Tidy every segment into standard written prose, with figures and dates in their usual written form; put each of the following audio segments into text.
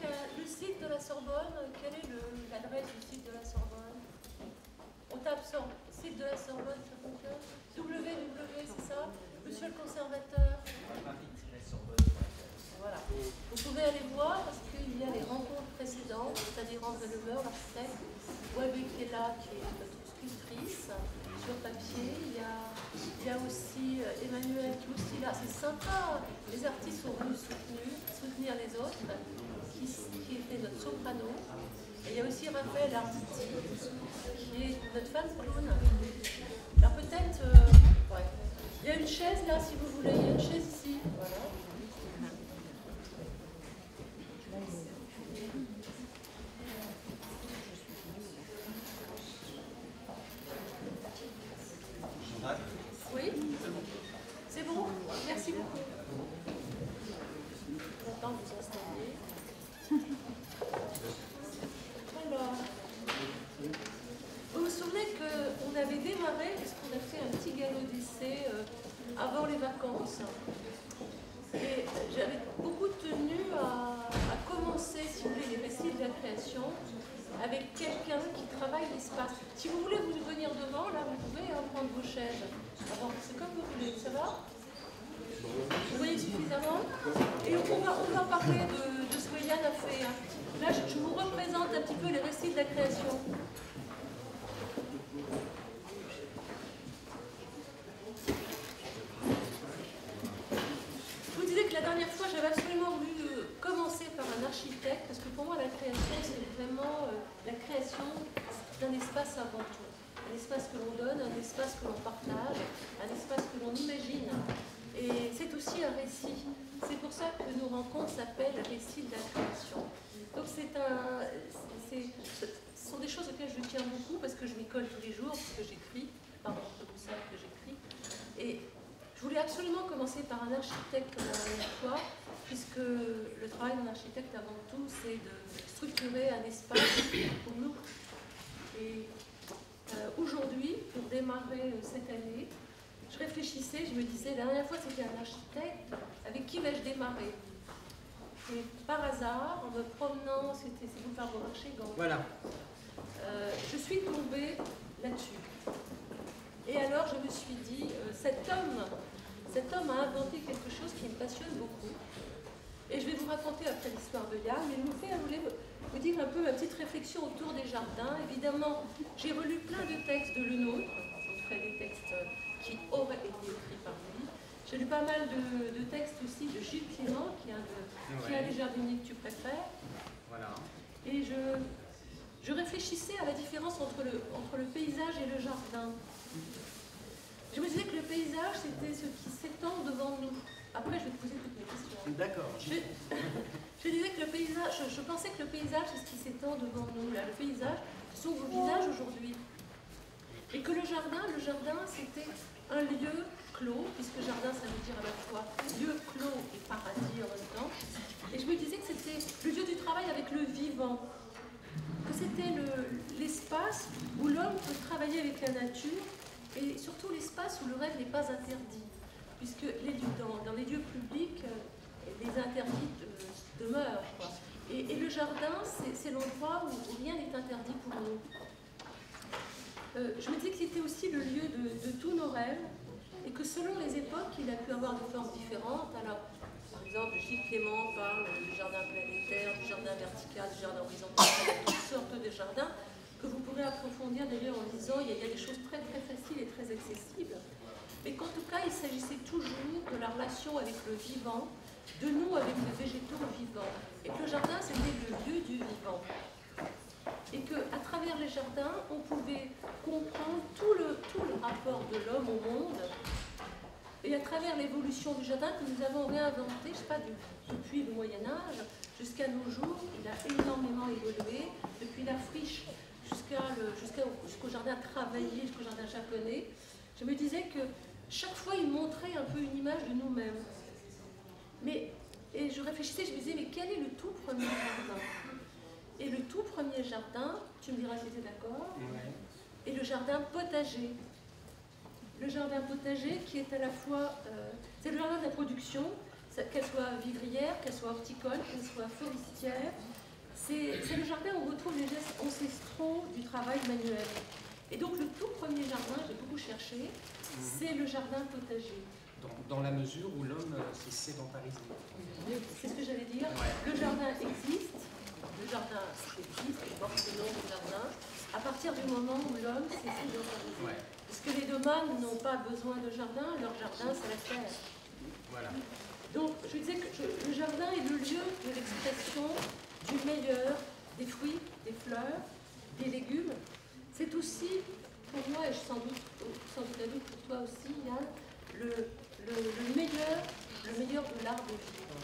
le site de la Sorbonne, quelle est l'adresse du site de la Sorbonne? On tape sur site de la Sorbonne, ça fonctionne? www, c'est ça? Monsieur le conservateur. Voilà. Vous pouvez aller voir parce qu'il y a les rencontres précédentes, c'est-à-dire André Lemeur, l'architecte, Wabi qui est là, qui est notre sculptrice sur papier. Il y a aussi Emmanuel qui est aussi là. C'est sympa, les artistes sont venus soutenir les autres, qui fait notre soprano. Et il y a aussi Raphaël Arditi, qui est notre fan clown. Alors peut-être, ouais. Il y a une chaise là, si vous voulez, il y a une chaise ici. Voilà. Oui, c'est bon. Merci beaucoup. J'attends que vous installiez. Alors, vous vous souvenez qu'on avait démarré, parce qu'on a fait un petit galop d'essai avant les vacances. Et j'avais beaucoup tenu à commencer, si vous voulez, les récits de la création avec quelqu'un qui travaille l'espace. Si vous voulez vous venir devant, là, vous pouvez prendre vos chaises. C'est comme vous voulez, ça va? Vous voyez suffisamment? Et on va parler de ce que Yann a fait. Là, je vous représente un petit peu les récits de la création. Je vous disais que la dernière fois, j'avais absolument voulu commencer par un architecte, parce que pour moi, la création, c'est vraiment la création d'un espace avant tout. Un espace que l'on donne, un espace que l'on partage, un espace que l'on imagine. Et c'est aussi un récit. C'est pour ça que nos rencontres s'appellent Récits de la création. Donc ce sont des choses auxquelles je tiens beaucoup parce que je m'y colle tous les jours, parce que j'écris, pardon, que vous savez que j'écris. Et je voulais absolument commencer par un architecte comme la dernière fois, puisque le travail d'un architecte avant tout, c'est de structurer un espace pour nous. Et aujourd'hui, pour démarrer cette année, je réfléchissais, je me disais, la dernière fois c'était un architecte, avec qui vais-je démarrer? Et par hasard, en me promenant, c'est boulevard Beaumarchais, Gand. Voilà. Je suis tombée là-dessus. Et alors je me suis dit, cet homme a inventé quelque chose qui me passionne beaucoup. Et je vais vous raconter après l'histoire de Yann, mais je voulais vous dire un peu ma petite réflexion autour des jardins. Évidemment, j'ai relu plein de textes de Lenôtre, des textes qui auraient été écrits par lui. J'ai lu pas mal de textes aussi de Gilles Clément, qui est un des jardiniers que tu préfères. Voilà. Et je réfléchissais à la différence entre le paysage et le jardin. Je me disais que le paysage, c'était ce qui s'étend devant nous. Après, je vais te poser toutes mes questions. D'accord. Je disais que le paysage, je pensais que le paysage, c'est ce qui s'étend devant nous. Là, le paysage, ce sont vos visages aujourd'hui. Et que le jardin, c'était un lieu clos, puisque jardin, ça veut dire à la fois lieu clos et paradis en même temps. Et je me disais que c'était le lieu du travail avec le vivant. Que c'était l'espace où l'homme peut travailler avec la nature, et surtout l'espace où le rêve n'est pas interdit. Puisque dans les lieux publics, les interdits demeurent. Quoi. Et le jardin, c'est l'endroit où rien n'est interdit pour nous. Je me disais que c'était aussi le lieu de tous nos rêves, et que selon les époques, il a pu avoir des formes différentes. Alors, par exemple, Gilles Clément parle du jardin planétaire, du jardin vertical, du jardin horizontal, toutes sortes de jardins que vous pourrez approfondir d'ailleurs en lisant. Il y a des choses très très faciles et très accessibles. Mais qu'en tout cas, il s'agissait toujours de la relation avec le vivant, de nous avec les végétaux vivants. Et que le jardin, c'était le lieu du vivant. Et qu'à travers les jardins, on pouvait comprendre tout le rapport de l'homme au monde. Et à travers l'évolution du jardin que nous avons réinventé, je ne sais pas, depuis le Moyen-Âge jusqu'à nos jours, il a énormément évolué, depuis la friche jusqu'au jardin travaillé, jusqu'au jardin japonais. Je me disais que chaque fois, il montrait un peu une image de nous-mêmes. Et je réfléchissais, je me disais, mais quel est le tout premier jardin? Et le tout premier jardin, tu me diras si tu es d'accord, est le jardin potager. Le jardin potager qui est à la fois, c'est le jardin de la production, qu'elle soit vivrière, qu'elle soit horticole, qu'elle soit forestière, c'est le jardin où on retrouve les gestes ancestraux du travail manuel. Et donc le tout premier jardin, j'ai beaucoup cherché, c'est le jardin potager. Dans la mesure où l'homme s'est sédentarisé. C'est ce que j'allais dire. Ouais. Le jardin existe, il porte le nom du jardin, à partir du moment où l'homme s'est sédentarisé. Ouais. Parce que les domaines n'ont pas besoin de jardin, leur jardin c'est la terre. Voilà. Donc je disais que le jardin est le lieu de l'expression du meilleur des fruits, des fleurs, des légumes. C'est aussi, pour moi, et sans doute à doute pour toi aussi, Yann, le meilleur de l'art de vivre.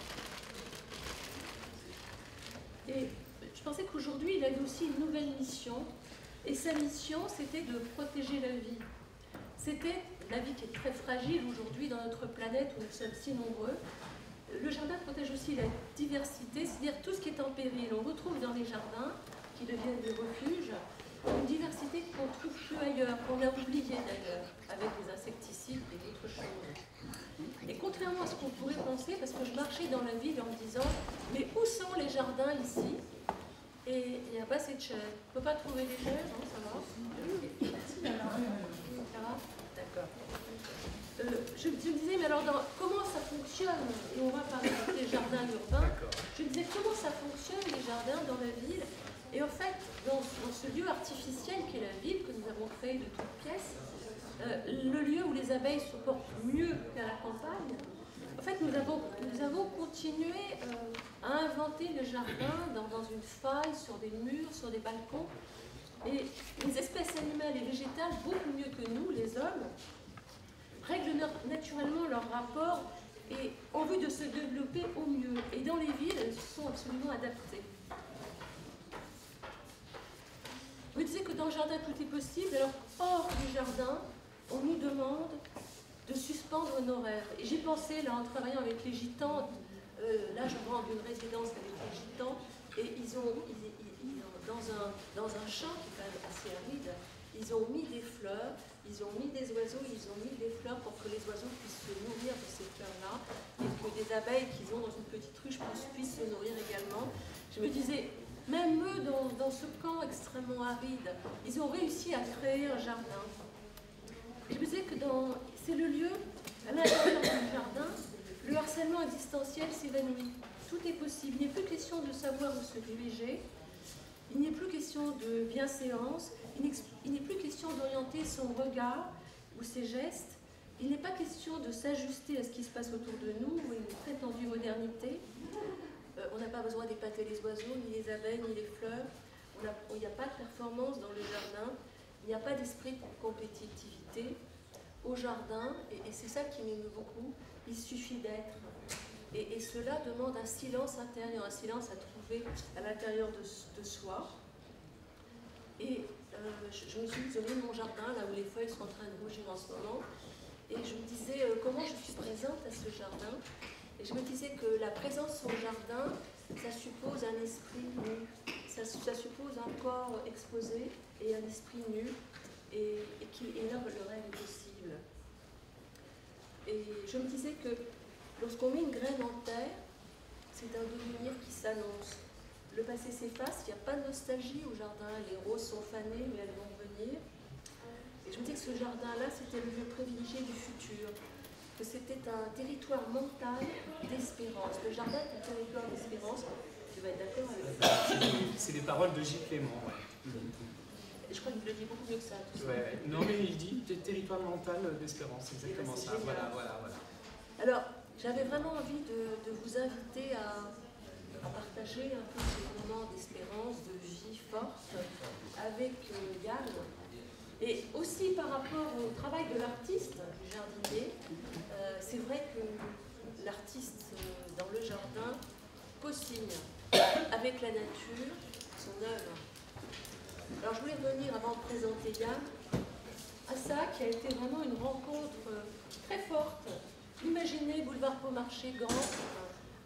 Et je pensais qu'aujourd'hui, il avait aussi une nouvelle mission. Et sa mission, c'était de protéger la vie. C'était la vie qui est très fragile aujourd'hui dans notre planète où nous sommes si nombreux. Le jardin protège aussi la diversité, c'est-à-dire tout ce qui est en péril. On retrouve dans les jardins, qui deviennent des refuges, une diversité qu'on ne trouve plus ailleurs, qu'on a oubliée d'ailleurs, avec les insecticides et d'autres choses. Et contrairement à ce qu'on pourrait penser, parce que je marchais dans la ville en me disant, mais où sont les jardins ici? Et il n'y a pas assez de chaises. On ne peut pas trouver des chaises, non? Ça va? Ça va? D'accord. Je me disais, mais alors comment ça fonctionne? Et on va parler des jardins urbains. Je me disais, comment ça fonctionne les jardins dans la ville? Et en fait, dans ce lieu artificiel qu'est la ville, que nous avons créé de toutes pièces, le lieu où les abeilles se portent mieux qu'à la campagne, en fait, nous avons continué à inventer le jardin dans une faille, sur des murs, sur des balcons. Et les espèces animales et végétales, beaucoup mieux que nous, les hommes, règlent naturellement leur rapport et en vue de se développer au mieux. Et dans les villes, elles se sont absolument adaptées. Je me disais que dans le jardin, tout est possible. Alors, hors du jardin, on nous demande de suspendre nos rêves. Et j'ai pensé, là, en travaillant avec les gitans, là, je rentre d'une résidence avec les gitans, et ils ont dans un champ qui est quand même assez aride, ils ont mis des fleurs, ils ont mis des oiseaux, ils ont mis des fleurs pour que les oiseaux puissent se nourrir de ces fleurs-là, et que des abeilles qu'ils ont dans une petite ruche puissent se nourrir également. Je me disais, même eux, dans ce camp extrêmement aride, ils ont réussi à créer un jardin. Je me disais que c'est le lieu, à l'intérieur du jardin, le harcèlement existentiel s'évanouit. Tout est possible. Il n'est plus question de savoir où se diriger. Il n'est plus question de bienséance. Il n'est plus question d'orienter son regard ou ses gestes. Il n'est pas question de s'ajuster à ce qui se passe autour de nous ou à une prétendue modernité. On n'a pas besoin d'épater les oiseaux, ni les abeilles, ni les fleurs. Il n'y a pas de performance dans le jardin. Il n'y a pas d'esprit de compétitivité. Au jardin, et c'est ça qui m'émeut beaucoup, il suffit d'être. Et cela demande un silence intérieur, un silence à trouver à l'intérieur de soi. Et je me suis isolée de mon jardin, là où les feuilles sont en train de rougir en ce moment, et je me disais comment je suis présente à ce jardin. Et je me disais que la présence au jardin, ça suppose un esprit nu, ça suppose un corps exposé et un esprit nu, et là le rêve est possible. Et je me disais que lorsqu'on met une graine en terre, c'est un devenir qui s'annonce. Le passé s'efface, il n'y a pas de nostalgie au jardin, les roses sont fanées, mais elles vont venir. Et je me disais que ce jardin-là, c'était le lieu privilégié du futur, que c'était un territoire mental d'espérance. Le jardin est un territoire d'espérance. Tu vas être d'accord avec ça? C'est les paroles de J. Clément. Ouais. Je crois qu'il le dit beaucoup mieux que ça. Ouais. Non, mais il dit territoire mental d'espérance, c'est exactement ça. Voilà. Alors, j'avais vraiment envie de vous inviter à partager un peu ce moment d'espérance, de vie forte avec Yann. Et aussi par rapport au travail de l'artiste, du jardinier, c'est vrai que l'artiste dans le jardin co-signe avec la nature son œuvre. Alors je voulais revenir, avant de présenter Yann, à ça qui a été vraiment une rencontre très forte. Imaginez Boulevard Beaumarchais, Gand,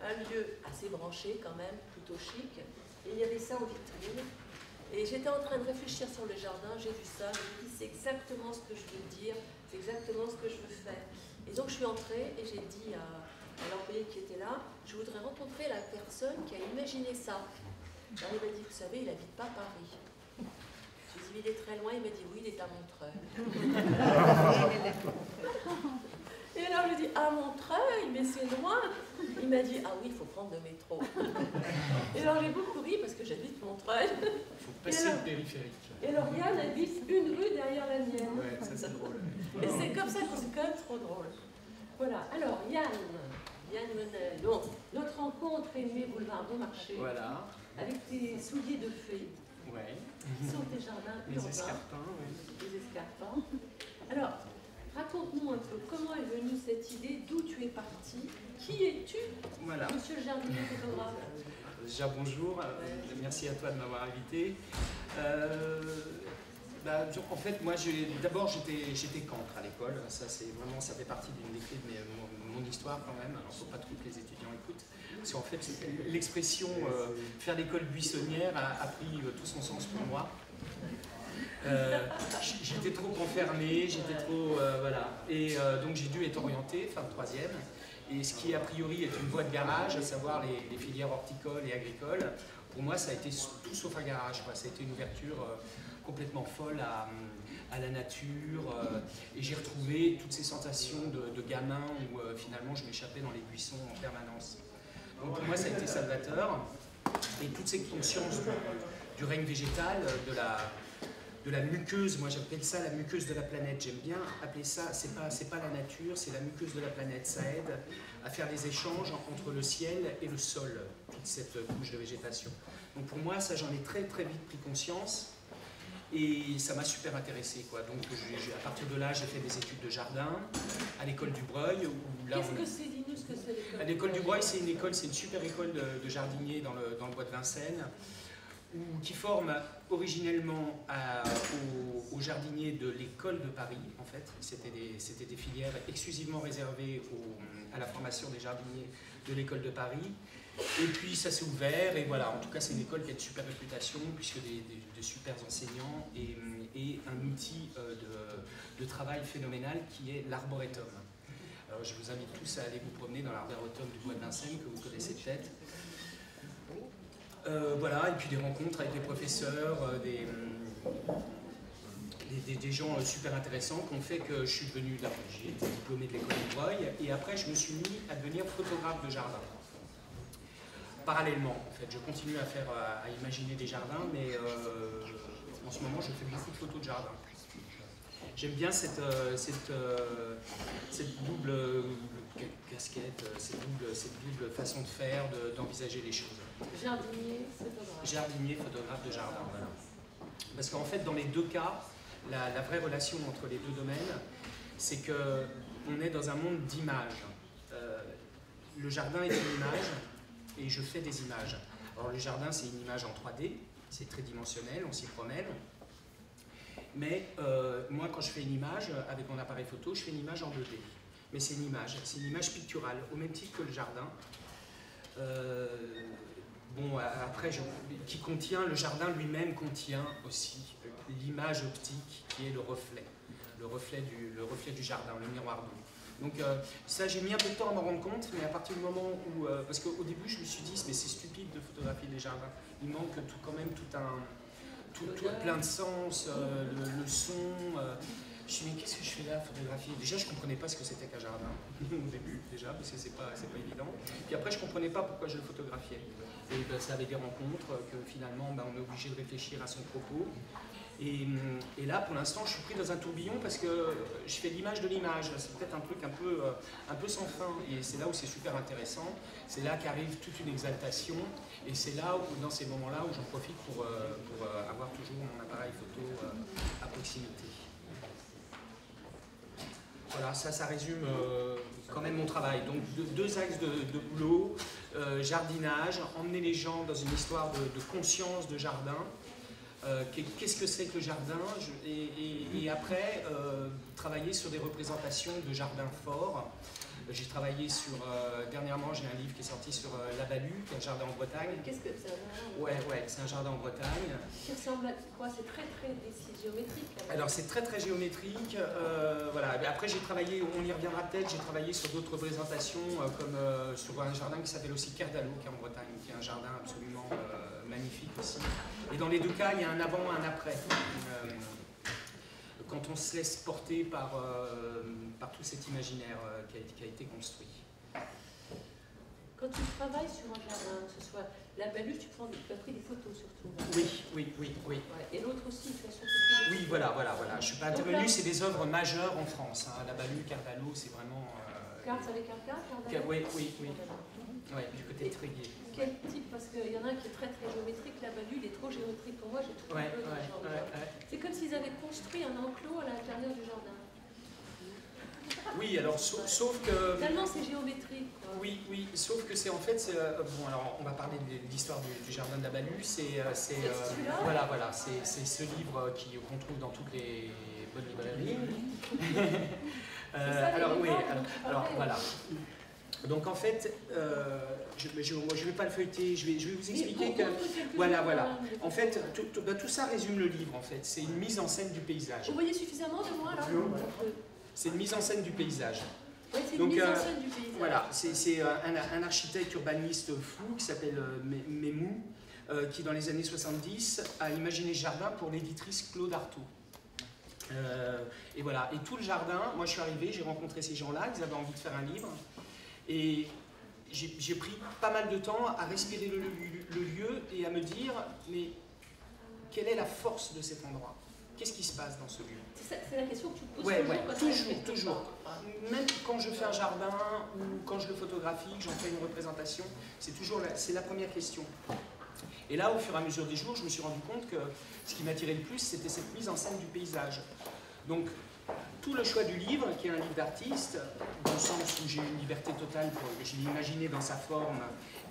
un lieu assez branché quand même, plutôt chic, et il y avait ça en vitrine. Et j'étais en train de réfléchir sur le jardin, j'ai vu ça, je me suis dit c'est exactement ce que je veux dire, c'est exactement ce que je veux faire. Et donc je suis entrée et j'ai dit à l'employé qui était là, je voudrais rencontrer la personne qui a imaginé ça. Alors il m'a dit, vous savez, il n'habite pas Paris. Je lui ai dit, il est très loin, il m'a dit, oui, il est à Montreuil. Et alors je lui ai dit, à Montreuil, mais c'est loin. Il m'a dit, ah oui, il faut prendre le métro. Et alors j'ai beaucoup ri parce que j'habite Montreuil. Il faut passer le périphérique. Et alors Yann habite une rue derrière la mienne. Ouais, ça c'est drôle. Et c'est comme ça que c'est quand même trop drôle. Voilà, alors Yann Menel, donc notre rencontre est née boulevard Beaumarchais. Voilà. Avec tes souliers de fée. Ouais. Sur tes jardins Les urbains. escarpins, oui. Les escarpins. Alors, raconte-nous un peu comment est venue cette idée, d'où tu es parti, qui es-tu, Voilà. monsieur le jardinier photographe? Déjà bonjour, merci à toi de m'avoir invité. En fait, moi, d'abord j'étais cancre à l'école. Ça, ça fait partie d'une des clés de mon histoire quand même. Alors, faut pas trop que les étudiants écoutent. Parce qu'en fait, l'expression faire l'école buissonnière a pris tout son sens pour moi. J'étais trop enfermé, j'étais trop voilà. Et donc j'ai dû être orienté, fin de troisième. Et ce qui a priori est une voie de garage, à savoir les filières horticoles et agricoles, pour moi ça a été tout sauf un garage, quoi. Ça a été une ouverture complètement folle à la nature, et j'ai retrouvé toutes ces sensations de gamin où finalement je m'échappais dans les buissons en permanence. Donc pour moi ça a été salvateur, et toutes ces consciences du règne végétal, de la muqueuse, moi j'appelle ça la muqueuse de la planète, j'aime bien appeler ça, c'est pas la nature, c'est la muqueuse de la planète, ça aide à faire des échanges entre le ciel et le sol, toute cette couche de végétation. Donc pour moi ça j'en ai très très vite pris conscience, et ça m'a super intéressé, quoi. Donc à partir de là j'ai fait des études de jardin à l'école du Breuil. Qu'est-ce que c'est, dis-nous ce que c'est l'école? L'école du Breuil c'est une super école de jardiniers dans le bois de Vincennes, qui forme originellement aux jardiniers de l'école de Paris, en fait. C'était des filières exclusivement réservées à la formation des jardiniers de l'école de Paris. Et puis ça s'est ouvert, et voilà, en tout cas c'est une école qui a une super réputation, puisque de super enseignants, et un outil de travail phénoménal qui est l'arboretum. Alors je vous invite tous à aller vous promener dans l'arboretum du bois de Vincennes, que vous connaissez peut-être. Voilà, et puis des rencontres avec des professeurs, des gens super intéressants qui ont fait que je suis devenu, j'ai été diplômé de l'école du Breuil, et après je me suis mis à devenir photographe de jardin. Parallèlement, en fait, je continue à imaginer des jardins, mais en ce moment je fais beaucoup de photos de jardin. J'aime bien cette double casquette, cette double façon de faire, d'envisager les choses. Jardinier, photographe. Jardinier, photographe de jardin, voilà. Parce qu'en fait, dans les deux cas, la vraie relation entre les deux domaines, c'est qu'on est dans un monde d'images. Le jardin est une image, et je fais des images. Alors le jardin, c'est une image en 3D, c'est très dimensionnel, on s'y promène. Mais moi, quand je fais une image avec mon appareil photo, je fais une image en 2D. Mais c'est une image picturale, au même titre que le jardin. Bon, après, qui contient, le jardin lui-même contient aussi l'image optique qui est le reflet du jardin, le miroir d'eau. Donc ça, j'ai mis un peu de temps à m'en rendre compte, mais à partir du moment où, parce qu'au début, je me suis dit, mais c'est stupide de photographier les jardins. Il manque quand même plein de sens, le son. Je me suis dit, mais qu'est-ce que je fais là, photographier? Déjà, je ne comprenais pas ce que c'était qu'un jardin, au début, déjà, parce que c'est pas évident. Puis après, je ne comprenais pas pourquoi je le photographiais. Et ça avait des rencontres, que finalement, on est obligé de réfléchir à son propos. Et là, pour l'instant, je suis pris dans un tourbillon parce que je fais l'image de l'image. C'est peut-être un truc un peu sans fin. Et c'est là où c'est super intéressant. C'est là qu'arrive toute une exaltation. Et c'est là où, dans ces moments-là, où j'en profite pour avoir toujours mon appareil photo à proximité. Voilà, ça résume quand même mon travail. Donc deux axes de boulot, jardinage, emmener les gens dans une histoire de conscience de jardin. Qu'est-ce que c'est que le jardin, et après travailler sur des représentations de jardins forts. J'ai travaillé sur, dernièrement j'ai un livre qui est sorti sur La Balue, qui est un jardin en Bretagne. Qu'est-ce que c'est? Ouais, c'est un jardin en Bretagne. Qui ressemble à quoi? C'est très géométrique. Alors c'est très géométrique, voilà. Après j'ai travaillé, on y reviendra peut-être, j'ai travaillé sur d'autres représentations, comme sur un jardin qui s'appelle aussi Kerdalo, qui est en Bretagne, qui est un jardin absolument magnifique aussi. Et dans les deux cas, il y a un avant, un après. Quand on se laisse porter par tout cet imaginaire qui a été construit. Quand tu travailles sur un jardin, que ce soit la baluche, tu as pris des photos surtout. Oui. Ouais. Et l'autre aussi, tu as surtout. Oui, voilà. Je ne suis pas intervenu, c'est des œuvres majeures en France. Hein. La baluche, Cardalo, c'est vraiment. Carte avec un Cardalo. Oui. Ouais, du côté de Tréguier. Quel type? Parce qu'il y en a un qui est très très géométrique, la baluche, il est trop géométrique pour moi, j'ai trop peur dans le jardin. C'est comme s'ils avaient construit un enclos à l'intérieur du jardin. Oui, alors sauf que... Tellement c'est géométrique. Quoi. Oui, sauf que c'est en fait... bon, alors on va parler de l'histoire du jardin de la Balue. Voilà, c'est ce livre qu'on trouve dans toutes les bonnes librairies. Alors voilà. Donc en fait, je ne vais pas le feuilleter, je vais vous expliquer que... Voilà. En fait, tout ça résume le livre, en fait. C'est une mise en scène du paysage. Vous voyez suffisamment de moi, là? C'est une mise en scène du paysage. Ouais, c'est une mise en scène du paysage. Voilà, c'est un architecte urbaniste fou qui s'appelle Memou, qui dans les années 70 a imaginé ce jardin pour l'éditrice Claude Artaud. Et voilà, et tout le jardin, moi je suis arrivé, j'ai rencontré ces gens-là, ils avaient envie de faire un livre. Et j'ai pris pas mal de temps à respirer le lieu et à me dire, mais quelle est la force de cet endroit? Qu'est-ce qui se passe dans ce lieu? C'est la question que tu te poses toujours. Même quand je fais un jardin ou quand je le photographie, j'en fais une représentation, c'est la première question. Et là, au fur et à mesure des jours, je me suis rendu compte que ce qui m'attirait le plus, c'était cette mise en scène du paysage. Donc, tout le choix du livre, qui est un livre d'artiste, dans le sens où j'ai une liberté totale, je l'ai imaginé dans sa forme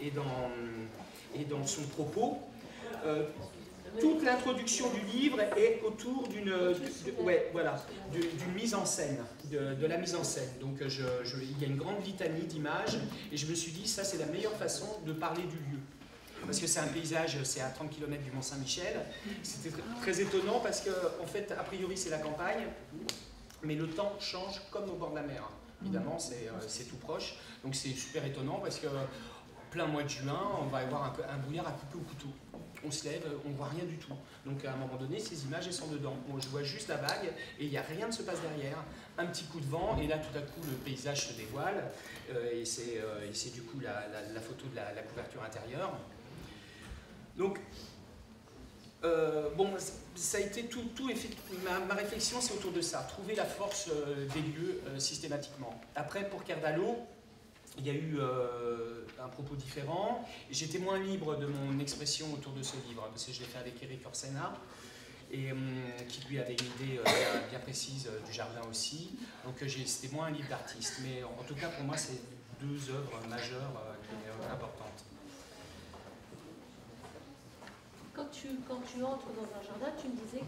et dans son propos, toute l'introduction du livre est autour d'une mise en scène, de la mise en scène. Donc il y a une grande litanie d'images et je me suis dit, ça c'est la meilleure façon de parler du lieu. Parce que c'est un paysage, c'est à 30 km du Mont-Saint-Michel. C'était très étonnant parce que, en fait, a priori c'est la campagne, mais le temps change comme au bord de la mer. Évidemment, c'est tout proche. Donc c'est super étonnant parce que plein mois de juin, on va avoir un brouillard à couper au couteau. On se lève, on ne voit rien du tout. Donc à un moment donné, ces images, elles sont dedans. Moi, je vois juste la vague et il n'y a rien ne se passe derrière. Un petit coup de vent et là, tout à coup, le paysage se dévoile. Et c'est du coup la photo de la couverture intérieure. Donc, ça a été ma réflexion, c'est autour de ça. Trouver la force des lieux systématiquement. Après, pour Cardalo, il y a eu un propos différent. J'étais moins libre de mon expression autour de ce livre, parce que je l'ai fait avec Eric Orsena, et qui lui avait une idée bien précise du jardin aussi. Donc c'était moins un livre d'artiste. Mais en tout cas, pour moi, c'est deux œuvres majeures importantes. Quand tu entres dans un jardin, tu me disais que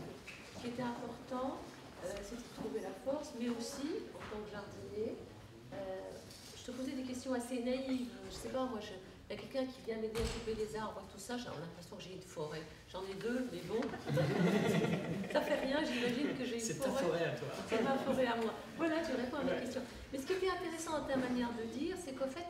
ce qui était important, c'était de trouver la force, mais aussi, en tant que jardinier, je te posais des questions assez naïves. Je sais pas, moi, il y a quelqu'un qui vient m'aider à couper les arbres, tout ça, j'ai l'impression que j'ai une forêt. J'en ai deux, mais bon, ça fait rien, j'imagine que j'ai une forêt. C'est ta forêt à toi. C'est ma forêt à moi. Voilà, tu réponds à mes questions. Mais ce qui était intéressant dans ta manière de dire, c'est qu'en fait,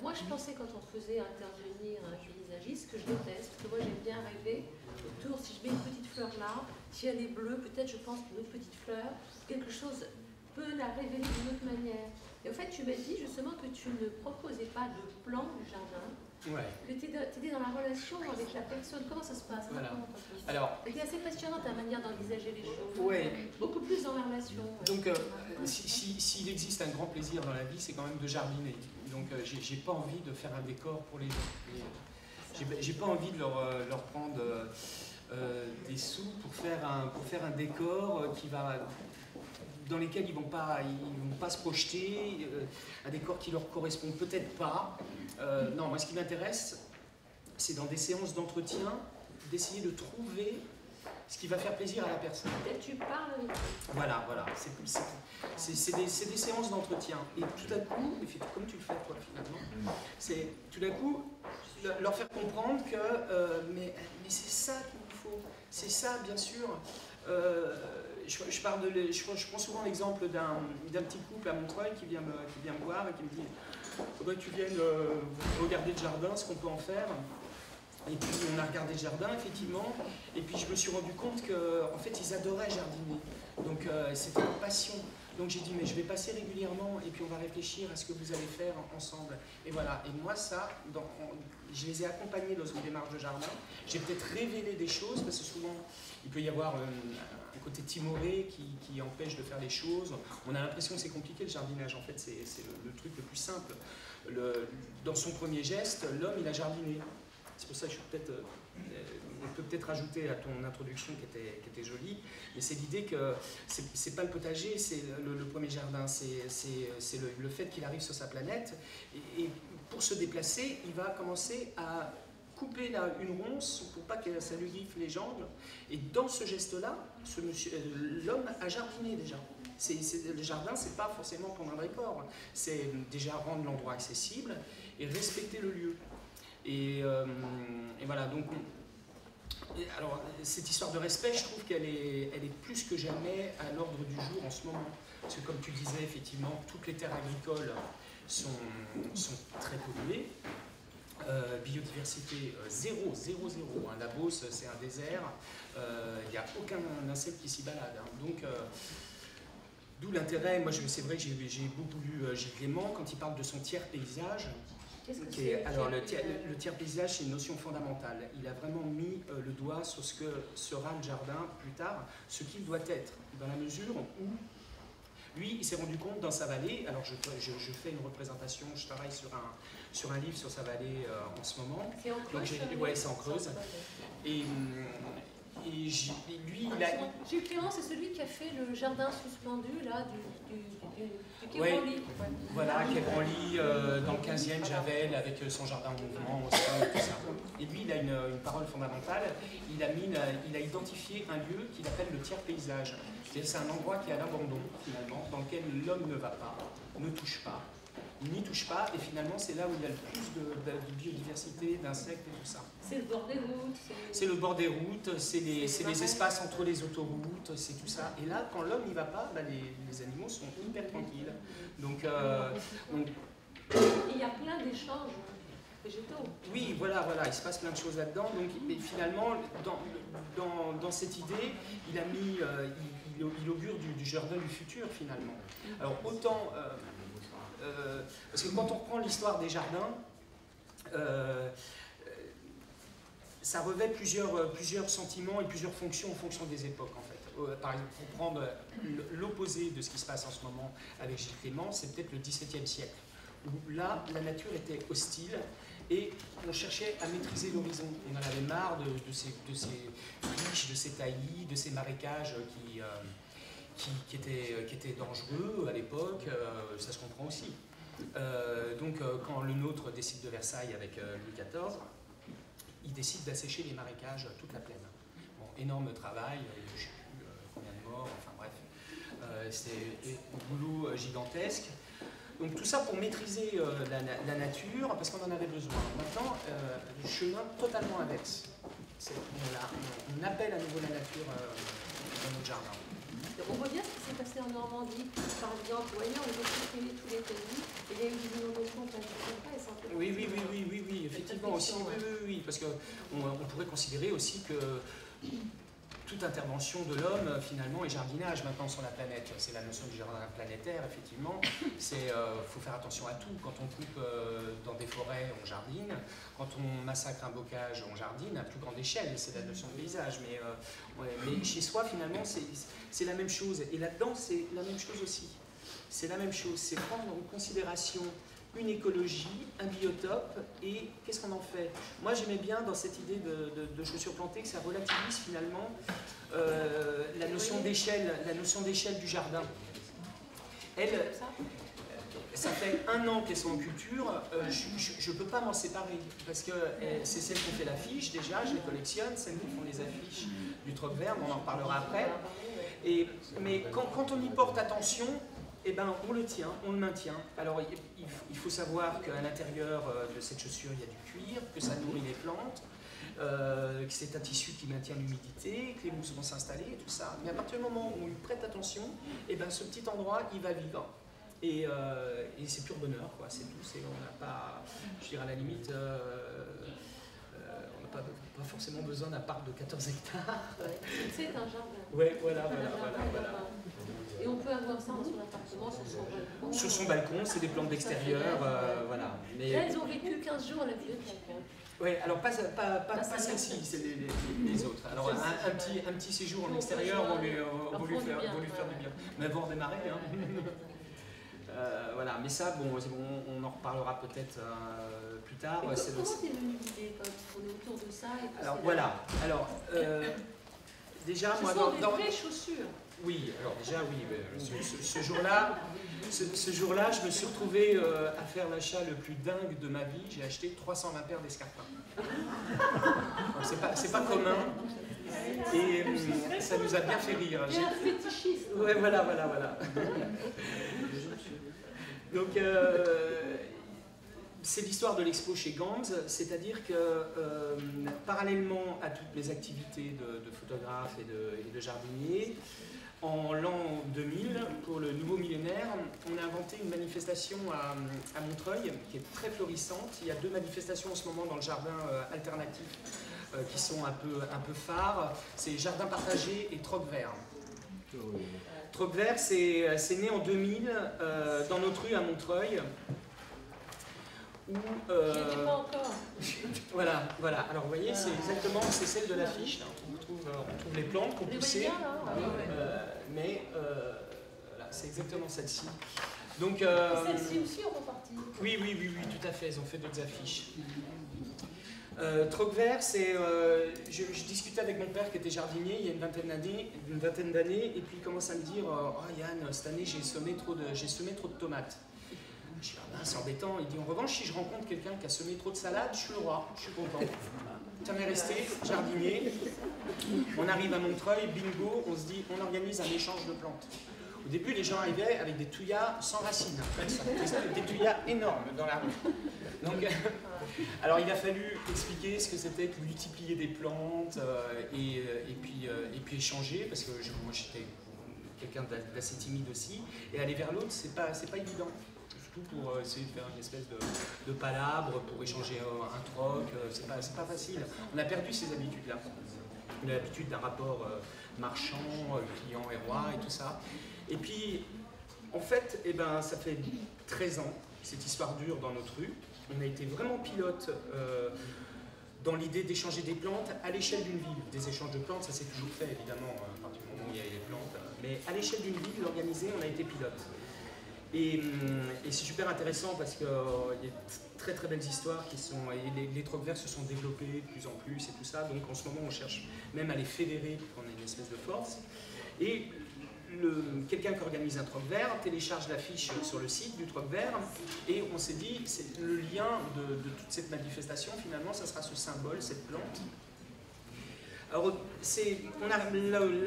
moi je pensais quand on faisait intervenir un paysagiste, que je déteste, parce que moi j'aime bien rêver autour, si je mets une petite fleur là, si elle est bleue, peut-être je pense qu'une autre petite fleur, quelque chose peut la révéler d'une autre manière. Et en fait, tu m'as dit justement que tu ne proposais pas de plan du jardin, que tu étais dans la relation avec la personne. Comment ça se passe? Alors, c'était assez passionnant ta manière d'envisager les choses. Ouais. Beaucoup plus dans la relation. Donc, s'il existe un grand plaisir dans la vie, c'est quand même de jardiner. Donc, j'ai pas envie de faire un décor pour les gens. J'ai pas envie de leur prendre des sous pour faire un décor dans lesquels ils vont pas se projeter, un décor qui leur correspond peut-être pas. Non, moi ce qui m'intéresse, c'est dans des séances d'entretien, d'essayer de trouver ce qui va faire plaisir à la personne. Et tu parles avec eux. Voilà. C'est des séances d'entretien. Et tout à coup, comme tu le fais toi finalement, c'est tout d'un coup leur faire comprendre que mais c'est ça qu'il nous faut. C'est ça, bien sûr. Je prends souvent l'exemple d'un petit couple à Montreuil qui vient me voir et qui me dit « Tu viennes regarder le jardin, ce qu'on peut en faire ». Et puis on a regardé le jardin, effectivement, et puis je me suis rendu compte qu'en fait ils adoraient jardiner. Donc c'était une passion. Donc j'ai dit, mais je vais passer régulièrement et puis on va réfléchir à ce que vous allez faire ensemble. Et voilà, et moi ça, je les ai accompagnés dans une démarche de jardin. J'ai peut-être révélé des choses, parce que souvent il peut y avoir un côté timoré qui empêche de faire les choses. On a l'impression que c'est compliqué le jardinage, en fait c'est le truc le plus simple. Dans son premier geste, l'homme il a jardiné. C'est pour ça que on peut peut-être rajouter à ton introduction qui était jolie, mais c'est l'idée que c'est pas le potager, c'est le premier jardin, c'est le fait qu'il arrive sur sa planète, et pour se déplacer, il va commencer à couper une ronce pour pas que ça lui griffe les jambes, et dans ce geste-là, l'homme a jardiné déjà. Le jardin, c'est pas forcément prendre un décor, c'est déjà rendre l'endroit accessible et respecter le lieu. Et voilà, donc, alors cette histoire de respect, je trouve qu'elle est plus que jamais à l'ordre du jour en ce moment. Parce que comme tu disais, effectivement, toutes les terres agricoles sont très polluées. Biodiversité 0, 0, 0. La Beauce, c'est un désert. Il n'y a aucun insecte qui s'y balade. Donc, d'où l'intérêt. Moi, c'est vrai que j'ai beaucoup lu Gilles Clément quand il parle de son tiers paysage. Alors, le tiers paysage, c'est une notion fondamentale. Il a vraiment mis le doigt sur ce que sera le jardin plus tard, ce qu'il doit être, dans la mesure où lui, il s'est rendu compte dans sa vallée. Alors, je fais une représentation, je travaille sur un livre sur sa vallée en ce moment. C'est en Creuse. Ouais, c'est en Creuse. Et lui, Gilles Clément, c'est celui qui a fait le jardin suspendu là, du Quai ouais, Branly. Voilà, Quai Branly, dans le 15e, Javel, avec son jardin en mouvement aussi, tout ça. Et lui, il a une parole fondamentale. Il a identifié un lieu qu'il appelle le tiers paysage. C'est un endroit qui est à l'abandon, finalement, dans lequel l'homme ne va pas, ne touche pas, n'y touche pas, et finalement, c'est là où il y a le plus de biodiversité, d'insectes et tout ça. C'est le bord des routes. C'est le bord des routes, c'est les espaces entre les autoroutes, c'est tout ça. Et là, quand l'homme n'y va pas, les animaux sont hyper tranquilles. Donc, il y a plein d'échanges végétaux. Oui, voilà, il se passe plein de choses là-dedans. Donc, et finalement, dans cette idée, il a mis, il augure du jardin du futur, finalement. Alors, autant, parce que quand on reprend l'histoire des jardins, ça revêt plusieurs sentiments et plusieurs fonctions en fonction des époques, en fait. Par exemple, pour prendre l'opposé de ce qui se passe en ce moment avec Gilles Clément, c'est peut-être le XVIIe siècle, où là, la nature était hostile et on cherchait à maîtriser l'horizon. On en avait marre de ces friches, de ces taillis, de ces marécages qui étaient dangereux à l'époque, ça se comprend aussi. Donc, quand le nôtre décide de Versailles avec Louis XIV, il décide d'assécher les marécages toute la plaine. Bon, énorme travail, je ne sais plus combien de morts, enfin bref, c'est un boulot gigantesque. Donc tout ça pour maîtriser la nature, parce qu'on en avait besoin. Maintenant, le chemin totalement inverse. On appelle à nouveau la nature dans notre jardin. On voit bien ce qui s'est passé en Normandie, par exemple, où ailleurs, on a supprimé tous les taillis, et il y a eu des inondations plein de Oui, effectivement aussi, oui, parce qu'on pourrait considérer aussi que toute intervention de l'homme, finalement, est jardinage maintenant sur la planète. C'est la notion du jardin planétaire, effectivement. Il faut faire attention à tout. Quand on coupe dans des forêts, on jardine. Quand on massacre un bocage, on jardine à plus grande échelle. C'est la notion de paysage. Mais chez soi, finalement, c'est la même chose. Et là-dedans, c'est la même chose aussi. C'est la même chose. C'est prendre en considération une écologie, un biotope, et qu'est-ce qu'on en fait? Moi, j'aimais bien dans cette idée de chaussures plantées que ça relativise finalement la notion d'échelle du jardin. Elle, ça fait 1 an qu'elles sont en culture, je ne peux pas m'en séparer, parce que c'est celles qui ont fait l'affiche déjà, je les collectionne, celles qui font les affiches du Troc Vert, on en reparlera après. Mais quand on y porte attention, eh ben, on le tient, on le maintient. Alors, il faut savoir qu'à l'intérieur de cette chaussure, il y a du cuir, que ça nourrit les plantes, que c'est un tissu qui maintient l'humidité, que les mousses vont s'installer et tout ça. Mais à partir du moment où on lui prête attention, eh ben, ce petit endroit, il va vivre. Et c'est pur bonheur, quoi. C'est tout. On n'a pas, je dirais à la limite, on n'a pas forcément besoin d'un parc de 14 hectares. C'est un jardin. Oui, voilà. Et on peut avoir ça dans son appartement, sur son balcon. Sur son balcon, c'est des plantes d'extérieur, voilà. Mais... Là, elles ont vécu 15 jours à la bibliothèque. Oui, alors pas celle-ci, c'est les autres. Alors un petit séjour en extérieur vont lui faire du bien. Mais elles vont redémarrer. Hein. Voilà, mais ça, bon, on en reparlera peut-être plus tard. Comment t'es venu l'idée quand on est autour de ça et alors voilà, déjà moi dans des vraies chaussures. Oui, alors déjà oui, ce jour-là, je me suis retrouvé à faire l'achat le plus dingue de ma vie. J'ai acheté 320 paires d'escarpins. C'est pas commun. Et ça nous a bien fait rire. J'ai un fétichisme. Ouais, voilà. Donc, c'est l'histoire de l'expo chez Gams, c'est-à-dire que parallèlement à toutes mes activités de photographe et de jardinier, en l'an 2000, pour le nouveau millénaire, on a inventé une manifestation à Montreuil qui est très florissante. Il y a 2 manifestations en ce moment dans le jardin alternatif qui sont un peu phares. C'est Jardin partagé et Troc vert. Troc vert, c'est né en 2000 dans notre rue à Montreuil. Où, j'y étais pas encore. voilà. Alors vous voyez, c'est celle de l'affiche. On trouve les plantes qu'on poussait. Mais voilà, c'est exactement celle-ci. Donc, celle-ci aussi en partie. Oui, tout à fait. Ils ont fait d'autres affiches. Troc vert, c'est. Je discutais avec mon père qui était jardinier il y a une vingtaine d'années, et puis il commence à me dire oh Yann, cette année j'ai semé trop de tomates. Je dis ah ben, c'est embêtant. Il dit en revanche, si je rencontre quelqu'un qui a semé trop de salade, je suis le roi, je suis content. Ça m'est resté, jardinier. On arrive à Montreuil, bingo, on se dit on organise un échange de plantes. Au début, les gens arrivaient avec des thuillas sans racines, des thuillas énormes dans la rue. Donc, alors il a fallu expliquer ce que c'était que multiplier des plantes et puis échanger, parce que moi j'étais quelqu'un d'assez timide aussi, et aller vers l'autre, c'est pas évident. Surtout pour essayer de faire une espèce de palabre, pour échanger un troc, c'est pas facile. On a perdu ces habitudes-là. On a l'habitude d'un rapport marchand, client et roi et tout ça. Et puis, en fait, ça fait 13 ans, cette histoire dure dans notre rue. On a été vraiment pilote dans l'idée d'échanger des plantes à l'échelle d'une ville. Des échanges de plantes, ça s'est toujours fait, évidemment, à partir du moment où il y avait les plantes. Mais à l'échelle d'une ville, l'organiser, on a été pilote. Et c'est super intéressant parce qu'il y a très très belles histoires qui sont. Et les trocs verts se sont développés de plus en plus et tout ça. Donc en ce moment, on cherche même à les fédérer pour qu'on ait une espèce de force. Et quelqu'un qui organise un troc vert télécharge l'affiche sur le site du troc vert et on s'est dit, c'est le lien de toute cette manifestation, finalement, ça sera ce symbole, cette plante. Alors, là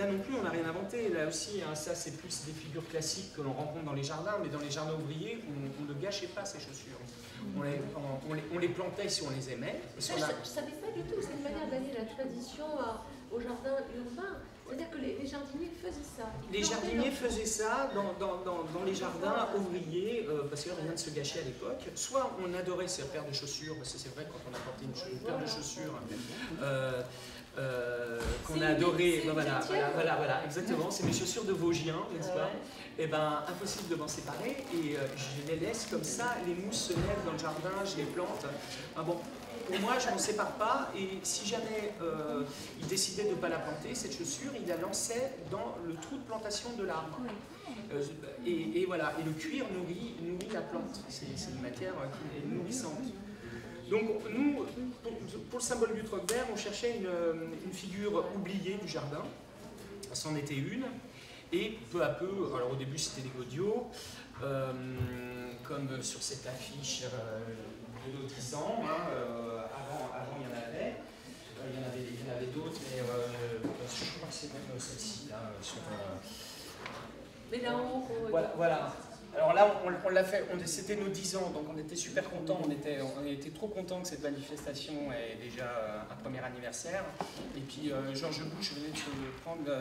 non plus, on n'a rien inventé. Là aussi, hein, ça, c'est plus des figures classiques que l'on rencontre dans les jardins, mais dans les jardins ouvriers, on ne gâchait pas ces chaussures. On les plantait si on les aimait. Je ne savais pas du tout, c'est une manière d'allier la tradition au jardin urbain. C'est-à-dire que les jardiniers faisaient ça. Les jardiniers faisaient ça dans les jardins ouvriers, parce que rien ne se gâchait à l'époque. Soit on adorait ces paires de chaussures, parce que c'est vrai, quand on a porté une paire de chaussures, qu'on a adoré, voilà, exactement, c'est mes chaussures de Vosgien, n'est-ce pas? Et impossible de m'en séparer, et je les laisse comme ça, les mousses se lèvent dans le jardin, je les plante. Pour moi, je ne m'en sépare pas, et si jamais il décidait de ne pas la planter, cette chaussure, il la lançait dans le trou de plantation de l'arbre. Et voilà, et le cuir nourrit la plante, c'est une matière qui est nourrissante. Donc nous, pour le symbole du troc vert, on cherchait une figure oubliée du jardin, c'en était une, et peu à peu, alors au début c'était des Godiot, comme sur cette affiche de d'autres ans, avant il y en avait d'autres, mais je crois que c'est même celle-ci, là, mais là en haut, voilà. Alors là, on l'a fait, c'était nos 10 ans, donc on était super contents, on était trop contents que cette manifestation ait déjà un premier anniversaire. Et puis Georges Bush venait de se prendre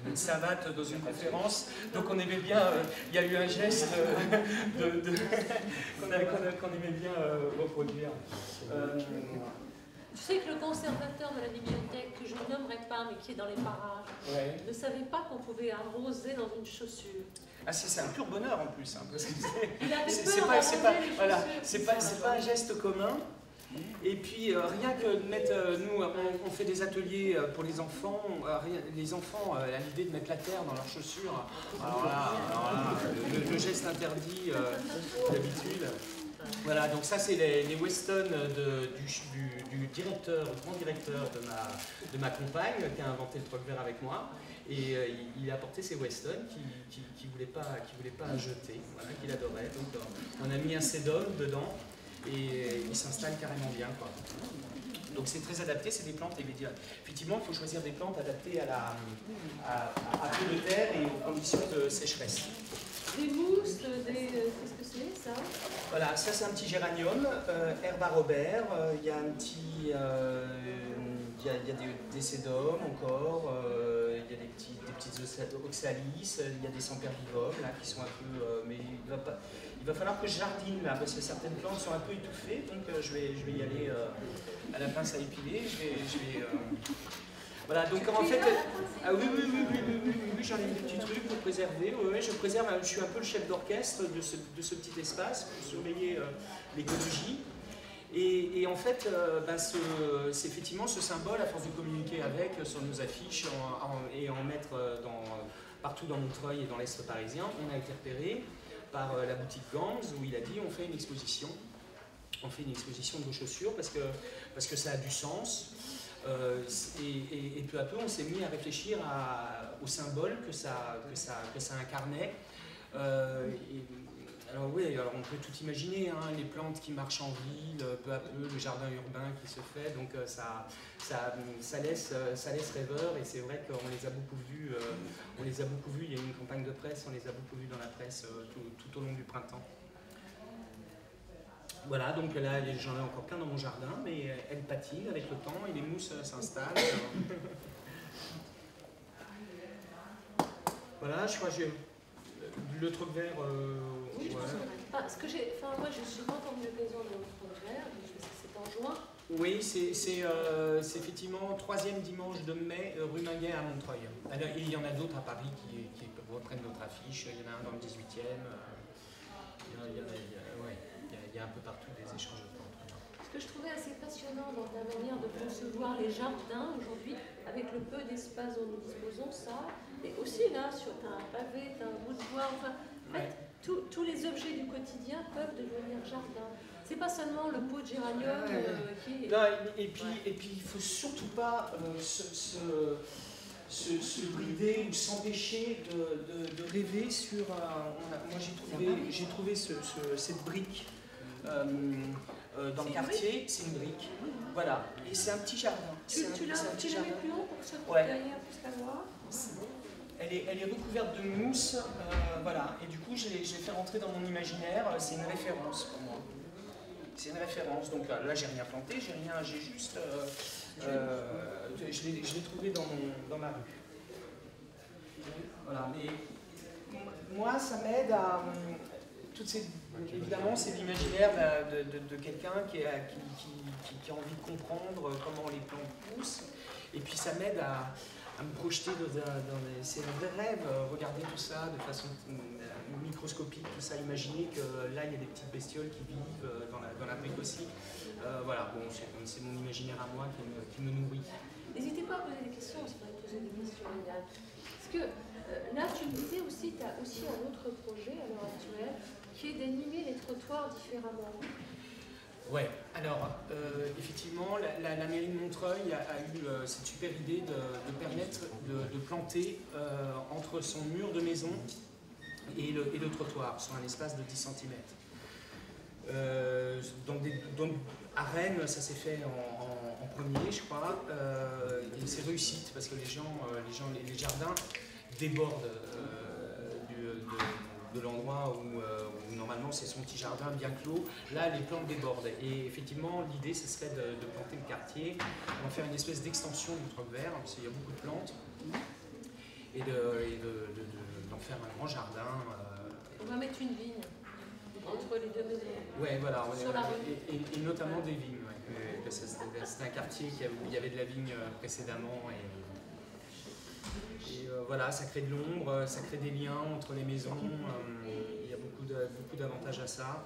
une savate dans une conférence, donc on aimait bien, il y a eu un geste qu'on aimait bien reproduire. Tu sais que le conservateur de la bibliothèque, que je ne nommerai pas, mais qui est dans les parages, Ouais. ne savait pas qu'on pouvait arroser dans une chaussure. Ah, c'est un pur bonheur en plus. Hein, parce que Il avait c'est peur pas, d'arroser les voilà, chaussures. c'est pas un geste commun. Et puis rien que de mettre, nous on fait des ateliers pour les enfants, les enfants à l'idée de mettre la terre dans leurs chaussures. Alors là, le geste interdit d'habitude. Voilà, donc ça c'est les Weston du directeur, le grand directeur de ma compagne qui a inventé le truc vert avec moi. Et il a apporté ces Weston qu'il voulait pas jeter, voilà, qu'il adorait. Donc on a mis un sedum dedans et il s'installe carrément bien, quoi. Donc c'est très adapté, c'est des plantes effectivement il faut choisir des plantes adaptées à peu de terre et aux conditions de sécheresse. Des mousses, qu'est-ce que c'est ça? Voilà, ça c'est un petit géranium, herbe à Robert, il y a un petit, il y a des sédums encore, il y a des petites oxalis, il y a des sempervivums là qui sont un peu, mais il va falloir que je jardine là parce que certaines plantes sont un peu étouffées, donc je vais y aller à la pince à épiler, voilà, donc en fait, ah oui, j'en ai des petits trucs pour préserver. Oui, je préserve, je suis un peu le chef d'orchestre de ce petit espace pour surveiller l'écologie. Et en fait, c'est effectivement ce symbole, à force de communiquer avec sur nos affiches et en mettre partout dans Montreuil et dans l'Est parisien, on a été repéré par la boutique Gams où il a dit on fait une exposition de vos chaussures parce que ça a du sens. Et peu à peu, on s'est mis à réfléchir au symbole que ça incarnait. Alors oui, alors on peut tout imaginer, hein, les plantes qui marchent en ville, peu à peu, le jardin urbain qui se fait, donc ça laisse rêveur, et c'est vrai qu'on les a beaucoup vus, il y a eu une campagne de presse, on les a beaucoup vus dans la presse tout au long du printemps. Voilà, donc là j'en ai encore plein dans mon jardin, mais elles patinent avec le temps et les mousses s'installent. Voilà, je crois que j'ai le truc vert. Oui, je pense que moi j'ai pas entendu l'occasion de le truc vert, c'est en juin. Oui, c'est effectivement 3e dimanche de mai, rue Minguet à Montreuil. Alors, il y en a d'autres à Paris qui reprennent notre affiche, il y en a un dans le 18e. Il y a un peu partout des échanges de plantes. Ce que je trouvais assez passionnant dans ta manière de concevoir les jardins aujourd'hui, avec le peu d'espace dont nous disposons, ça, et aussi là, tu as un pavé, tu as un bout de bois, enfin, en fait, tous les objets du quotidien peuvent devenir jardin. C'est pas seulement le pot de géranium qui est... Non, et puis il ne faut surtout pas se brider ou s'empêcher de rêver sur... moi j'ai trouvé cette brique dans le quartier, c'est une brique. Voilà, et c'est un petit jardin. Tu l'as mis plus haut pour ceux qui derrière puissent la voir? Elle est recouverte de mousse, voilà, et du coup je l'ai fait rentrer dans mon imaginaire, c'est une référence pour moi. C'est une référence, donc là j'ai rien planté, j'ai juste... je l'ai trouvé dans ma rue. Voilà, mais moi ça m'aide à... évidemment, c'est l'imaginaire de quelqu'un qui a envie de comprendre comment les plantes poussent. Et puis ça m'aide à me projeter c'est un vrai rêve, regarder tout ça de façon microscopique, tout ça, imaginer que là il y a des petites bestioles qui vivent dans la brique aussi. Voilà, bon, c'est mon imaginaire à moi qui me nourrit. N'hésitez pas à poser des questions, si vous voulez poser des questions, Yann. Parce que là, tu me disais aussi, tu as aussi un autre projet à l'heure actuelle, qui est d'animer les trottoirs différemment. Ouais, alors effectivement, la mairie de Montreuil a eu cette super idée de permettre de planter entre son mur de maison et le trottoir, sur un espace de 10 cm. Donc à Rennes, ça s'est fait en premier, je crois, et c'est réussite parce que les jardins débordent de l'endroit où normalement c'est son petit jardin bien clos. Là, les plantes débordent. Et effectivement, l'idée, ce serait de planter le quartier. On va faire une espèce d'extension du truc vert, parce qu'il y a beaucoup de plantes, et d'en faire un grand jardin. On va mettre une vigne entre les deux maisons. Ouais, voilà. Sur la rue. Et notamment des vignes, ouais, c'était un quartier où il y avait de la vigne précédemment. Et voilà, ça crée de l'ombre, ça crée des liens entre les maisons. Il y a beaucoup d'avantages à ça.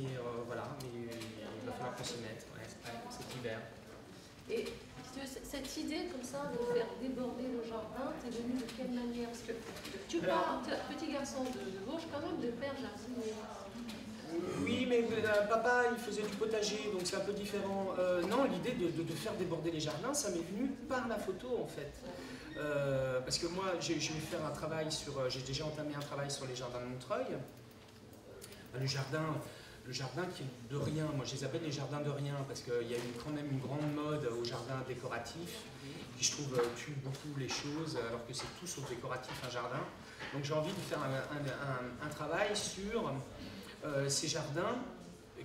Et voilà, mais il va falloir qu'on s'y mette cet hiver. Et cette idée comme ça de faire déborder le jardin, t'es venue de quelle manière? Parce que tu parles, petit garçon de Vosges, quand même, de père jardinier. Oui, mais papa, il faisait du potager, donc c'est un peu différent. Non, l'idée de faire déborder les jardins, ça m'est venu par la photo, en fait. Parce que moi, j'ai déjà entamé un travail sur les jardins de Montreuil. Le jardin qui est de rien, moi je les appelle les jardins de rien, parce qu'il y a quand même une grande mode au jardin décoratif, qui je trouve tue beaucoup les choses, alors que c'est tout sauf décoratif un jardin. Donc j'ai envie de faire un travail sur ces jardins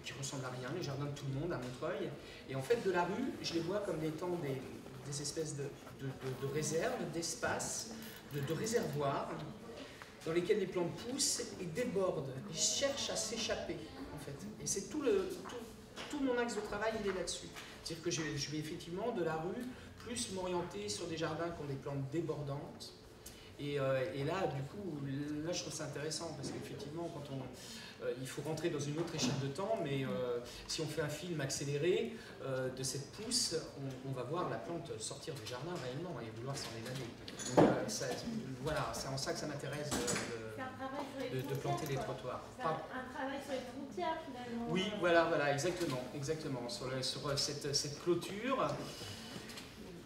qui ressemblent à rien, les jardins de tout le monde à Montreuil. Et en fait, de la rue, je les vois comme étant des espèces de réserves, d'espaces, de réservoirs, dans lesquels les plantes poussent et débordent, et cherchent à s'échapper, en fait. Et c'est tout mon axe de travail, il est là-dessus. C'est-à-dire que je vais effectivement de la rue plus m'orienter sur des jardins qui ont des plantes débordantes. Et là, du coup, là, je trouve ça intéressant, parce qu'effectivement, il faut rentrer dans une autre échelle de temps, mais si on fait un film accéléré de cette pousse, on va voir la plante sortir du jardin réellement et vouloir s'en évader. Donc voilà, c'est en ça que ça m'intéresse de planter les trottoirs. C'est un travail sur les frontières finalement. Oui, voilà, exactement. Sur cette clôture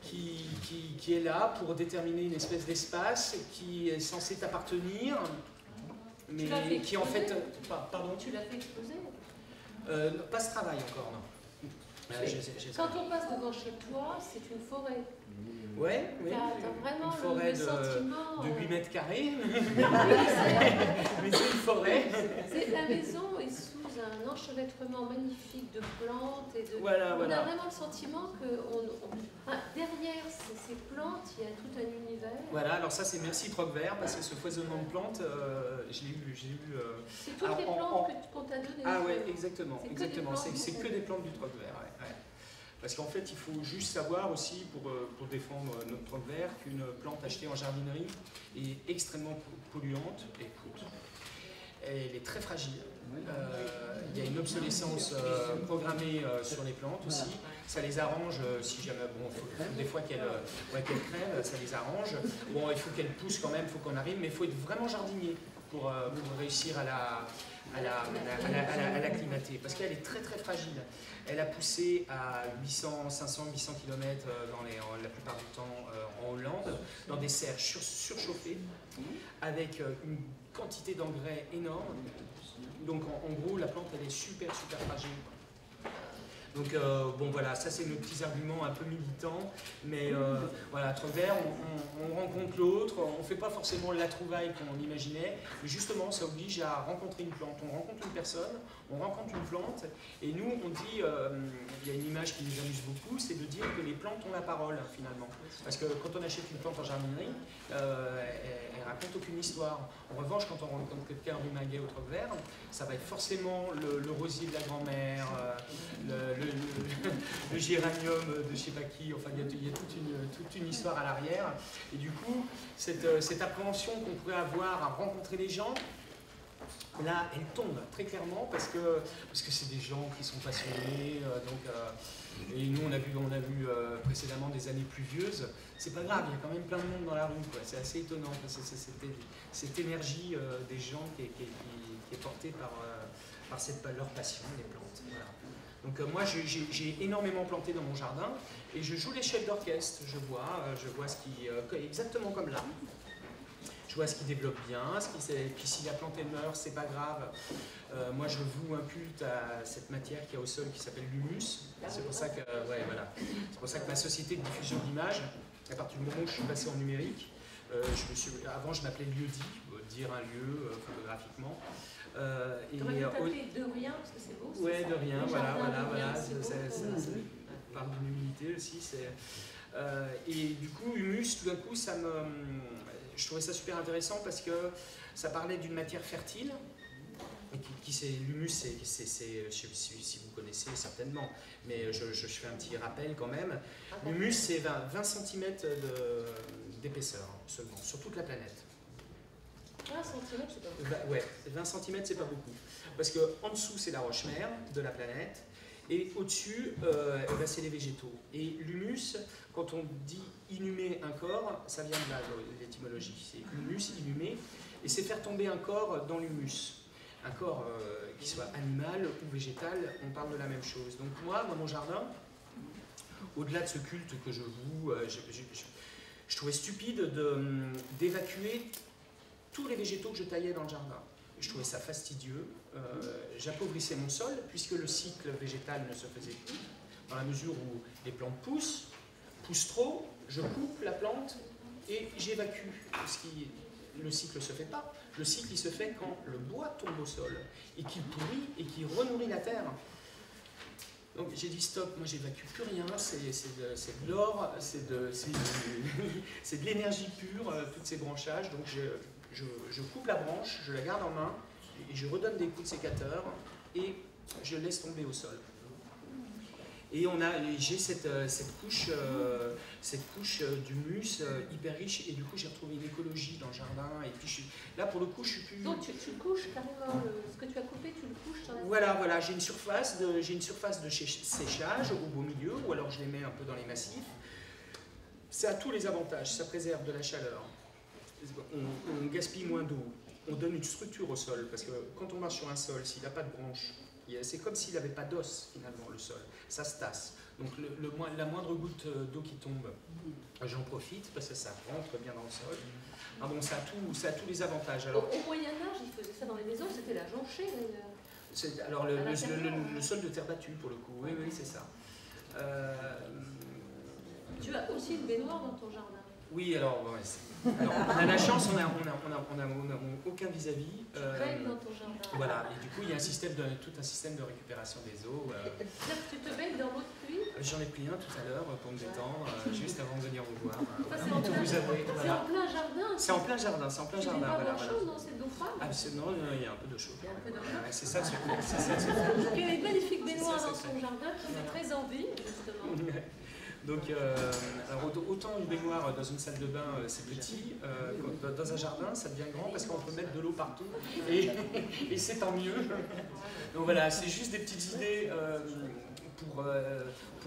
qui est là pour déterminer une espèce d'espace qui est censé t'appartenir, mais qui en fait... Pardon? Tu l'as fait exploser? Pas ce travail encore, non. Quand on passe devant chez toi, c'est une forêt. Ouais, oui. T'as vraiment une forêt le sentiment... de 8 mètres carrés. Mais c'est une forêt. La maison est sous un enchevêtrement magnifique de plantes et de... Voilà. On a vraiment le sentiment que derrière ces plantes, il y a tout un univers. Voilà, alors ça c'est merci Troc-Vert, parce que ce foisonnement de plantes, je l'ai eu... C'est toutes les plantes qu'on t'a données. Ah ouais, exactement. C'est que des des plantes du Troc-Vert, ouais. Parce qu'en fait, il faut juste savoir aussi, pour défendre notre Troc-Vert, qu'une plante achetée en jardinerie est extrêmement polluante et coûte. Elle est très fragile. Il y a une obsolescence programmée sur les plantes aussi. Ça les arrange, si jamais, des fois qu'elles crèvent, ça les arrange. Bon, il faut qu'elles poussent quand même, il faut qu'on arrive, mais il faut être vraiment jardinier pour réussir à l'acclimater, parce qu'elle est très très fragile. Elle a poussé à 500, 800 km la plupart du temps en Hollande, dans des serres surchauffées, avec une quantité d'engrais énorme. Donc en gros, la plante elle est super fragile. Donc voilà, ça c'est nos petits arguments un peu militants, mais voilà, Troc-Vert, on rencontre l'autre, on ne fait pas forcément la trouvaille qu'on imaginait, mais justement ça oblige à rencontrer une plante. On rencontre une personne, on rencontre une plante, et nous on dit, il y a une image qui nous amuse beaucoup, c'est de dire que les plantes ont la parole finalement. Parce que quand on achète une plante en jardinerie, elle raconte aucune histoire. En revanche, quand on rencontre quelqu'un rue Maguet au Troc-Vert, ça va être forcément le rosier de la grand-mère, le géranium de je sais pas qui, enfin il y a toute une histoire à l'arrière. Et du coup, cette appréhension qu'on pourrait avoir à rencontrer les gens, là, elle tombe très clairement parce que c'est des gens qui sont passionnés. Et nous, on a vu précédemment des années pluvieuses. C'est pas grave, il y a quand même plein de monde dans la rue. C'est assez étonnant. Cette énergie des gens qui est portée par leur passion, les plantes. Voilà. Donc moi, j'ai énormément planté dans mon jardin et je joue les chefs d'orchestre. Je vois ce qui exactement comme là. Je vois ce qui développe bien, puis si la plante meurt, c'est pas grave. Moi, je voue un culte à cette matière qu'il y a au sol qui s'appelle l'humus. C'est pour ça que, c'est pour ça que ma société de diffusion d'images, à partir du moment où je suis passé en numérique, avant je m'appelais lieu-dit, dire un lieu photographiquement. Tu aurais pu t'appeler De Rien, parce que c'est beau. Ouais, De Rien, voilà. Ça parle d'une humilité aussi. Et du coup, humus, tout d'un coup, je trouvais ça super intéressant parce que ça parlait d'une matière fertile L'humus, je sais si vous connaissez certainement, mais je fais un petit rappel quand même. L'humus, c'est 20 cm d'épaisseur seulement, sur toute la planète. 20 cm, c'est pas beaucoup. Ouais, 20 cm, c'est pas beaucoup. Parce qu'en dessous, c'est la roche-mère de la planète, et au-dessus, c'est les végétaux. Et l'humus, quand on dit inhumer un corps, ça vient de là, l'étymologie. C'est humus, inhumer, et c'est faire tomber un corps dans l'humus. Un corps qui soit animal ou végétal, on parle de la même chose. Donc moi, dans mon jardin, au-delà de ce culte que je voue, je trouvais stupide d'évacuer tous les végétaux que je taillais dans le jardin. Je trouvais ça fastidieux. J'appauvrissais mon sol, puisque le cycle végétal ne se faisait plus, dans la mesure où les plantes poussent trop, je coupe la plante et j'évacue. Le cycle ne se fait pas. Le cycle, il se fait quand le bois tombe au sol et qu'il pourrit et qu'il renourrit la terre. Donc j'ai dit stop, moi j'évacue plus rien, c'est de l'or, c'est de l'énergie pure, tous ces branchages. Donc je coupe la branche, je la garde en main et je redonne des coups de sécateur et je laisse tomber au sol. Et j'ai cette couche d'humus hyper riche, et du coup j'ai retrouvé une écologie dans le jardin. Et puis là pour le coup je suis plus. Donc tu couches carrément ce que tu as coupé, tu le couches sur la. Voilà, j'ai une surface de séchage au beau milieu, ou alors je les mets un peu dans les massifs. Ça a tous les avantages, ça préserve de la chaleur, on gaspille moins d'eau, on donne une structure au sol, parce que quand on marche sur un sol, s'il n'a pas de branches, c'est comme s'il n'avait pas d'os finalement le sol, ça se tasse. Donc la moindre goutte d'eau qui tombe, j'en profite parce que ça rentre bien dans le sol. Ah bon, ça a tous les avantages. Alors, au Moyen-Âge, ils faisaient ça dans les maisons, c'était la jonchée d'ailleurs. Alors le sol de terre battue pour le coup, oui, c'est ça. Tu as aussi une baignoire dans ton jardin. Oui, alors on a la chance, on n'a aucun vis-à-vis. Tu baignes dans ton jardin. Voilà, et du coup il y a tout un système de récupération des eaux. Tu te baignes dans l'eau de pluie? J'en ai pris un tout à l'heure pour me détendre, juste avant de venir vous voir. C'est en plein jardin. C'est en plein jardin, c'est en plein jardin. C'est pas d'eau chaude, non? C'est d'eau froide? Absolument, il y a un peu d'eau chaude. Il y a un peu d'eau chaude. C'est ça le secret. Donc il y a une magnifique baignoire dans son jardin qui fait très envie, justement. Donc, alors autant une baignoire dans une salle de bain, c'est petit, dans un jardin, ça devient grand parce qu'on peut mettre de l'eau partout et c'est tant mieux. Donc voilà, c'est juste des petites idées pour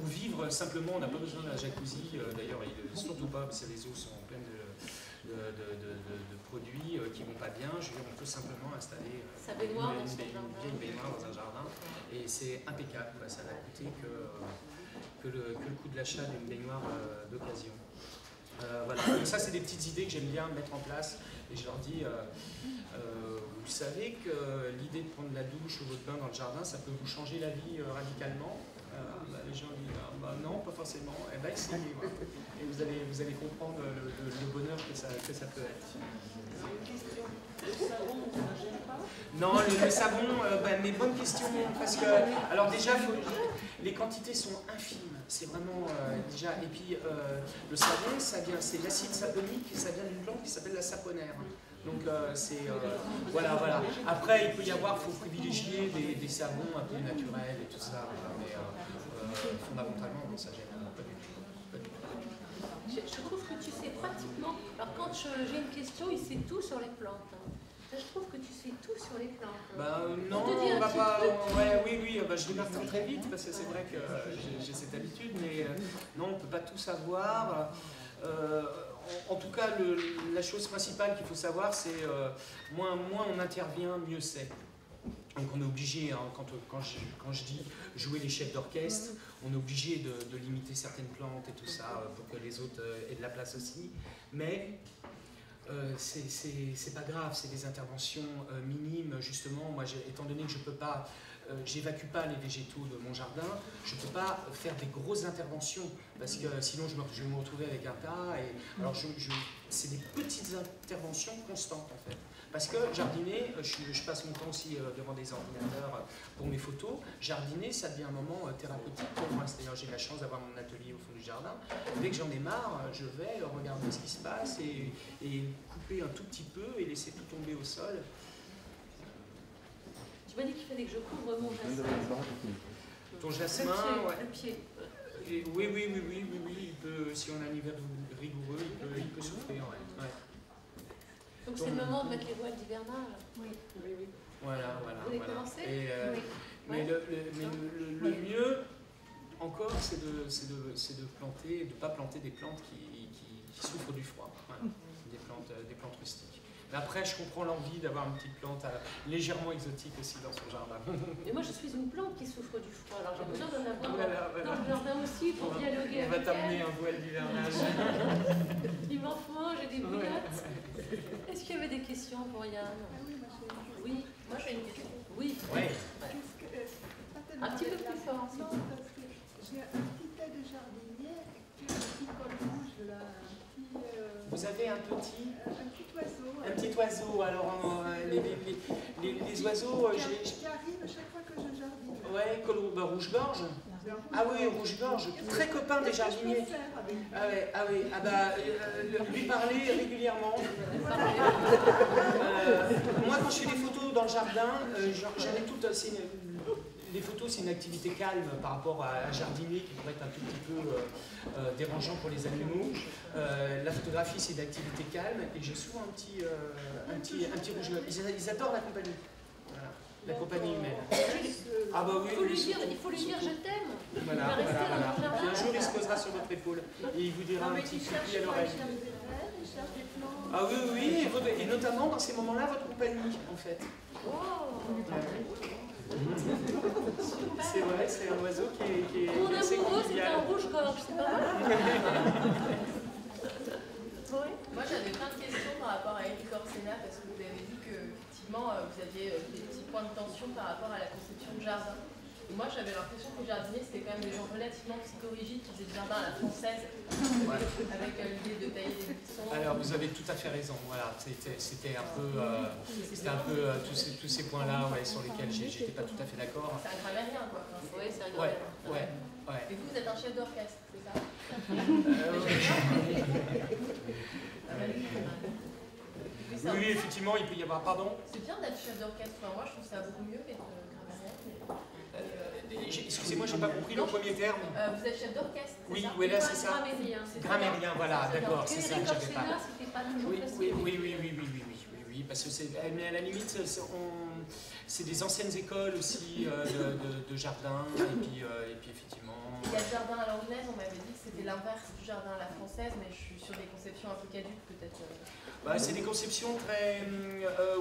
vivre simplement. On n'a pas besoin d'un jacuzzi, d'ailleurs, surtout pas parce que les eaux sont pleines de produits qui ne vont pas bien. Je veux dire, on peut simplement installer une vieille baignoire dans un jardin et c'est impeccable. Ça va coûter que le coût de l'achat d'une baignoire d'occasion. Voilà. Donc ça, c'est des petites idées que j'aime bien mettre en place. Et je leur dis, vous savez que l'idée de prendre la douche ou votre bain dans le jardin, ça peut vous changer la vie radicalement. Les gens disent, non, pas forcément. Eh bien, essayez. Voilà. Et vous allez comprendre le bonheur que ça peut être. Non, le savon, mais bonne question, parce que, alors déjà, les quantités sont infimes, c'est vraiment, déjà, et puis le savon, c'est l'acide saponique, ça vient d'une plante qui s'appelle la saponaire. Donc voilà. Après, il peut y avoir, il faut privilégier des savons un peu naturels et tout ça, mais fondamentalement, ça gêne pas du tout. Je trouve que tu sais pratiquement. Alors quand j'ai une question, il sait tout sur les plantes. Je trouve que tu sais tout sur les plantes. Non, on va pas. Oui, je démarre très vite parce que c'est vrai que j'ai cette habitude, mais non, on ne peut pas tout savoir. En tout cas, la chose principale qu'il faut savoir, c'est moins on intervient, mieux c'est. Donc on est obligé, quand je dis jouer les chefs d'orchestre, on est obligé de limiter certaines plantes et tout ça pour que les autres aient de la place aussi. Mais c'est pas grave, c'est des interventions minimes. Justement, moi, étant donné que je peux pas, j'évacue pas les végétaux de mon jardin, je peux pas faire des grosses interventions parce que sinon je vais me retrouver avec un tas. Alors c'est des petites interventions constantes en fait. Parce que jardiner, je passe mon temps aussi devant des ordinateurs pour mes photos. Jardiner, ça devient un moment thérapeutique pour moi. C'est-à-dire, j'ai la chance d'avoir mon atelier au fond du jardin. Dès que j'en ai marre, je vais regarder ce qui se passe et couper un tout petit peu et laisser tout tomber au sol. Tu m'as dit qu'il fallait que je couvre mon jasmin. Ton jasmin, Le pied. Et oui, il peut, si on a un hiver rigoureux, il peut souffrir. Ouais. Donc c'est le moment de mettre les voiles d'hivernage. Oui. Voilà. Vous voulez commencer? Et, Oui. mais le mieux encore, c'est de planter, de ne pas planter des plantes qui souffrent du froid. Voilà. Des plantes rustiques. Mais après, je comprends l'envie d'avoir une petite plante légèrement exotique aussi dans son jardin. Mais moi, je suis une plante qui souffre du froid, alors j'ai besoin d'en avoir Voilà. dans le jardin aussi pour dialoguer On va avec t'amener elle. un voile d'hivernage. Il m'en faut un, j'ai des bouillottes. Est-ce qu'il y avait des questions pour Yann? Oui, Moi j'ai une question. oui. Ouais. Un petit peu plus fort. Non, parce que j'ai un petit tête de jardinier avec un petit col rouge là, Vous avez un petit oiseau. Un petit oiseau. Alors, les oiseaux, qui arrive à chaque fois que je jardine. ouais, rouge-gorge. Ah oui, rouge-gorge, très copain des jardiniers. Lui parler régulièrement. Moi, quand je fais des photos dans le jardin, j'en ai toutes. Les photos, c'est une activité calme par rapport à un jardinier qui pourrait être un tout petit peu dérangeant pour les animaux. La photographie, c'est une activité calme et j'ai souvent un petit rouge. Ils adorent la compagnie. Voilà. La compagnie humaine. Ah bah oui, Il faut lui dire je t'aime. Voilà. Il va rester dans le jardin. Puis un jour, il se posera sur votre épaule et il vous dira un petit coucou à l'oreille. Il cherche des plantes. Ah oui, et notamment dans ces moments-là, votre compagnie, en fait. C'est vrai, c'est un oiseau qui est Mon assez amoureux, c'est convivial. un rouge-gorge, c'est pas mal. Moi j'avais plein de questions par rapport à Eric Orsena parce que vous avez dit que effectivement vous aviez des petits points de tension par rapport à la conception de jardin. Et moi j'avais l'impression que les jardiniers c'était quand même des gens relativement psychorigides qui faisaient du jardin à la française avec l'idée de tailler des buissons. Alors vous avez tout à fait raison, voilà, c'était un peu, tous ces points-là sur lesquels j'étais pas tout à fait d'accord. C'est un grammairien quoi. Enfin, Oui, c'est un Ouais. et vous êtes un chef d'orchestre, c'est ça? Oui, effectivement, il peut y avoir, pardon. C'est bien d'être chef d'orchestre, enfin, moi je trouve ça beaucoup mieux qu'être grammairien. Excusez-moi, j'ai pas compris le premier terme. Vous êtes chef d'orchestre, c'est ça? Oui, là c'est ça. Grammairien. Grammairien, voilà, d'accord, c'est ça que j'avais pas. C'était pas toujours Oui, facile. parce que mais à la limite, c'est des anciennes écoles aussi de jardin, et puis effectivement. Il y a le jardin à l'anglaise, on m'avait dit que c'était l'inverse du jardin à la française, mais je suis sur des conceptions un peu caduques peut-être. C'est des conceptions très...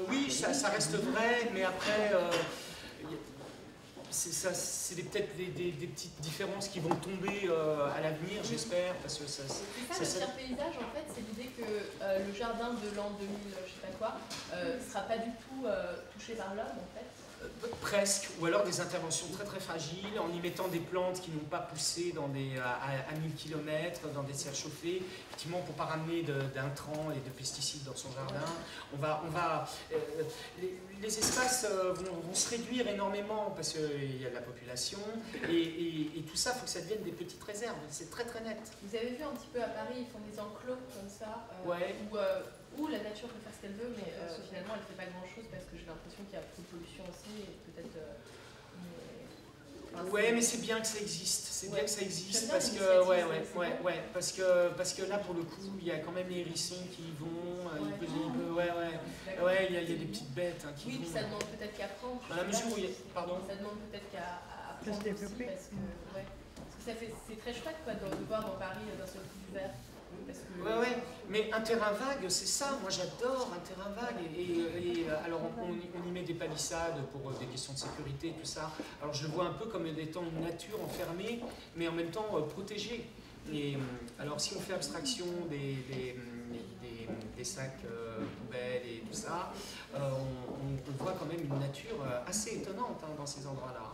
oui, ça reste vrai, mais après... c'est peut-être des petites différences qui vont tomber à l'avenir, j'espère, parce que ça... C'est ça, le tiers paysage, en fait, c'est l'idée que le jardin de l'an 2000, je sais pas quoi, sera pas du tout touché par l'homme, en fait. Presque, ou alors des interventions très très fragiles, en y mettant des plantes qui n'ont pas poussé à 1000 km, dans des serres chauffées, effectivement pour ne pas ramener d'intrants et de pesticides dans son jardin. Les espaces vont se réduire énormément parce qu'il y a de la population, et tout ça, il faut que ça devienne des petites réserves, c'est très très net. Vous avez vu un petit peu à Paris, ils font des enclos comme ça, où la nature peut faire ce qu'elle veut, mais finalement elle ne fait pas grand chose parce que j'ai l'impression qu'il y a beaucoup de pollution aussi, et peut-être... mais c'est bien que ça existe, parce que là pour le coup il y a quand même les hérissons qui y vont, il y a des petites bêtes qui vont. Oui, ça demande peut-être qu'à apprendre. Dans la mesure où pardon. Ça demande peut-être qu'à apprendre aussi, parce que c'est très chouette quoi, de voir dans Paris d'un seul coup du vert. Mais un terrain vague, c'est ça, moi j'adore un terrain vague, et alors on y met des palissades pour des questions de sécurité, tout ça, alors je le vois un peu comme étant une nature enfermée, mais en même temps protégée, et alors si on fait abstraction des sacs poubelles et tout ça, on voit quand même une nature assez étonnante dans ces endroits-là.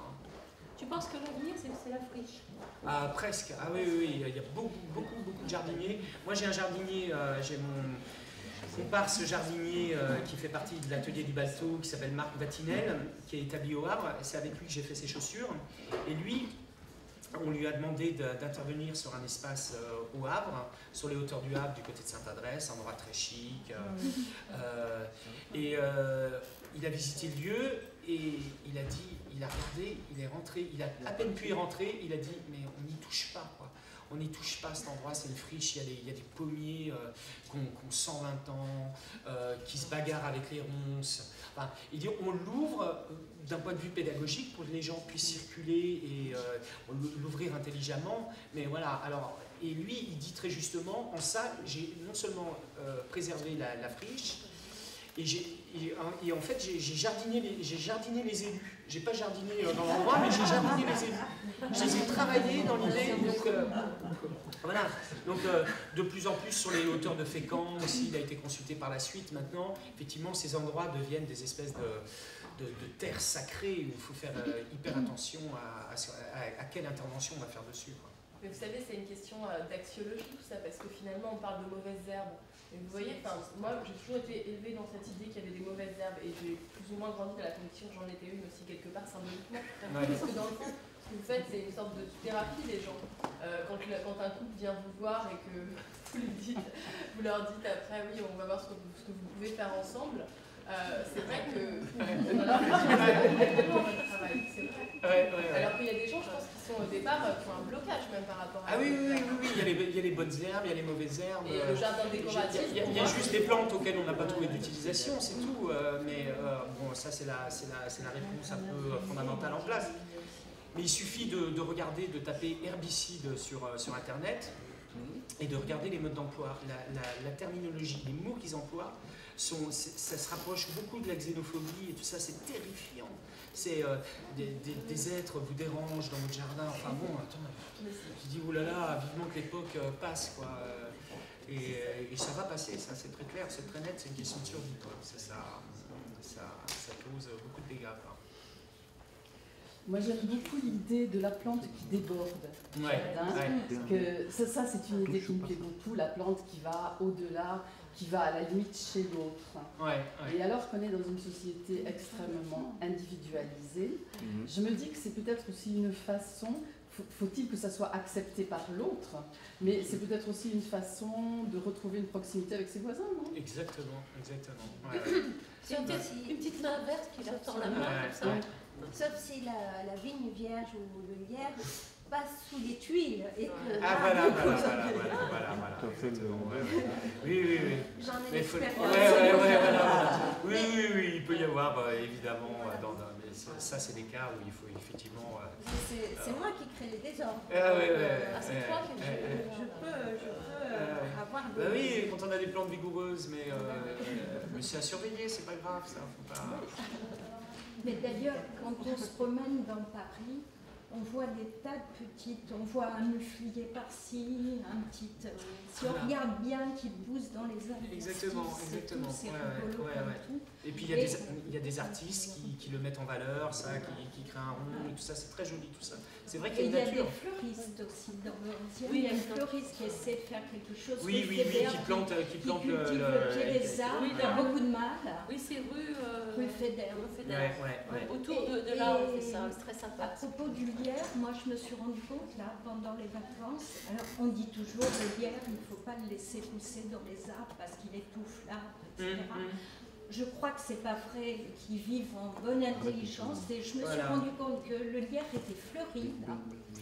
Tu penses que l'avenir, c'est la friche? Presque, oui, il y a beaucoup de jardiniers. Moi j'ai un jardinier, j'ai mon comparse jardinier qui fait partie de l'atelier du Balto, qui s'appelle Marc Vatinel, qui est établi au Havre, c'est avec lui que j'ai fait ses chaussures. Et lui, on lui a demandé d'intervenir sur un espace au Havre, sur les hauteurs du Havre, du côté de Sainte-Adresse, un endroit très chic. Il a visité le lieu Et il a dit, il a regardé, il est rentré, il a à peine pu y rentrer, il a dit mais on n'y touche pas quoi. On n'y touche pas cet endroit, c'est une friche, il y a des pommiers qui ont 120 ans, qui se bagarrent avec les ronces. Enfin, il dit on l'ouvre d'un point de vue pédagogique pour que les gens puissent circuler et l'ouvrir intelligemment. Mais voilà, alors, et lui il dit très justement, en ça j'ai non seulement préservé la friche, et en fait, j'ai jardiné les élus. J'ai pas jardiné dans l'endroit, mais j'ai jardiné les élus. Je les ai travaillés dans l'idée. Voilà. Donc, de plus en plus sur les hauteurs de Fécamp aussi, il a été consulté par la suite. Maintenant, effectivement, ces endroits deviennent des espèces de terres sacrées où il faut faire hyper attention à quelle intervention on va faire dessus, quoi. Mais vous savez, c'est une question d'axiologie, tout ça, parce que finalement, on parle de mauvaises herbes. Et vous voyez, moi, j'ai toujours été élevée dans cette idée qu'il y avait des mauvaises herbes, et j'ai plus ou moins grandi dans la conviction que j'en étais une aussi, quelque part, symboliquement. Ouais. Parce que dans le fond, ce que vous faites, c'est une sorte de thérapie des gens. Quand un couple vient vous voir et que vous leur dites après, oui, on va voir ce que vous pouvez faire ensemble, c'est vrai que on a l'impression que c'est complètement votre travail, c'est vrai. Ouais. Alors qu'il y a des gens, je pense, qui sont au départ, qui ont un blocage même par rapport à... Ah oui, il y a les bonnes herbes, il y a les mauvaises herbes. Et le jardin décoratif... Il y a juste des plantes auxquelles on n'a pas trouvé d'utilisation, c'est tout. Mais bon, ça c'est la réponse un peu fondamentale en place. Mais il suffit de regarder, de taper herbicide sur Internet et de regarder les modes d'emploi, la terminologie, les mots qu'ils emploient. Ça se rapproche beaucoup de la xénophobie et tout ça, c'est terrifiant. C'est des êtres vous dérangent dans votre jardin. Enfin bon, attends, je dis oulala, vivement que l'époque passe, quoi. Et ça va passer, ça c'est très clair, c'est très net, c'est une question de survie, quoi. Ça cause beaucoup de dégâts, quoi. Moi j'aime beaucoup l'idée de la plante qui déborde. Ouais. Que ça c'est une idée qui me plaît beaucoup, la plante qui va au-delà, qui va à la limite chez l'autre. Ouais. Et alors qu'on est dans une société extrêmement individualisée, je me dis que c'est peut-être aussi une façon, faut-il que ça soit accepté par l'autre, mais c'est peut-être aussi une façon de retrouver une proximité avec ses voisins, non? Exactement. Ouais. C'est une petite main verte qui leur tend la main, comme ça. Ouais. Sauf si la vigne vierge ou le lierre passe sous les tuiles et que... Ah voilà. Oui. J'en ai Mais l'expérience. voilà. Oui, il peut y avoir évidemment, mais ça c'est des cas où il faut effectivement... C'est moi qui crée les désordres. C'est toi qui Je peux avoir des... Bah oui, quand on a des plantes vigoureuses, mais c'est à surveiller, c'est pas grave, ça, faut pas... Mais d'ailleurs, quand on se promène dans Paris, on voit des tas de petites, on voit un muflier par-ci, un petit... si on regarde bien, qui pousse dans les arbres. Exactement. C'est rigolo comme tout. Et puis il y a des artistes qui le mettent en valeur, ça, qui créent un rond, et tout ça, c'est très joli tout ça. C'est vrai qu'il y a Et une il y a nature. des fleuristes aussi dans le 11e. Il y a une fleuriste qui essaie de faire quelque chose. Oui, qui plante le pied des arbres. Oui, il a beaucoup de mal. Oui, c'est rue Fédère. Ouais. Autour de là, on fait ça, c'est très sympa. À propos du lierre, moi je me suis rendu compte là, pendant les vacances, alors on dit toujours le lierre, il ne faut pas le laisser pousser dans les arbres parce qu'il étouffe l'arbre, etc. Je crois que c'est pas vrai, qu'ils vivent en bonne intelligence et je me suis rendu compte que le lierre était fleuri là.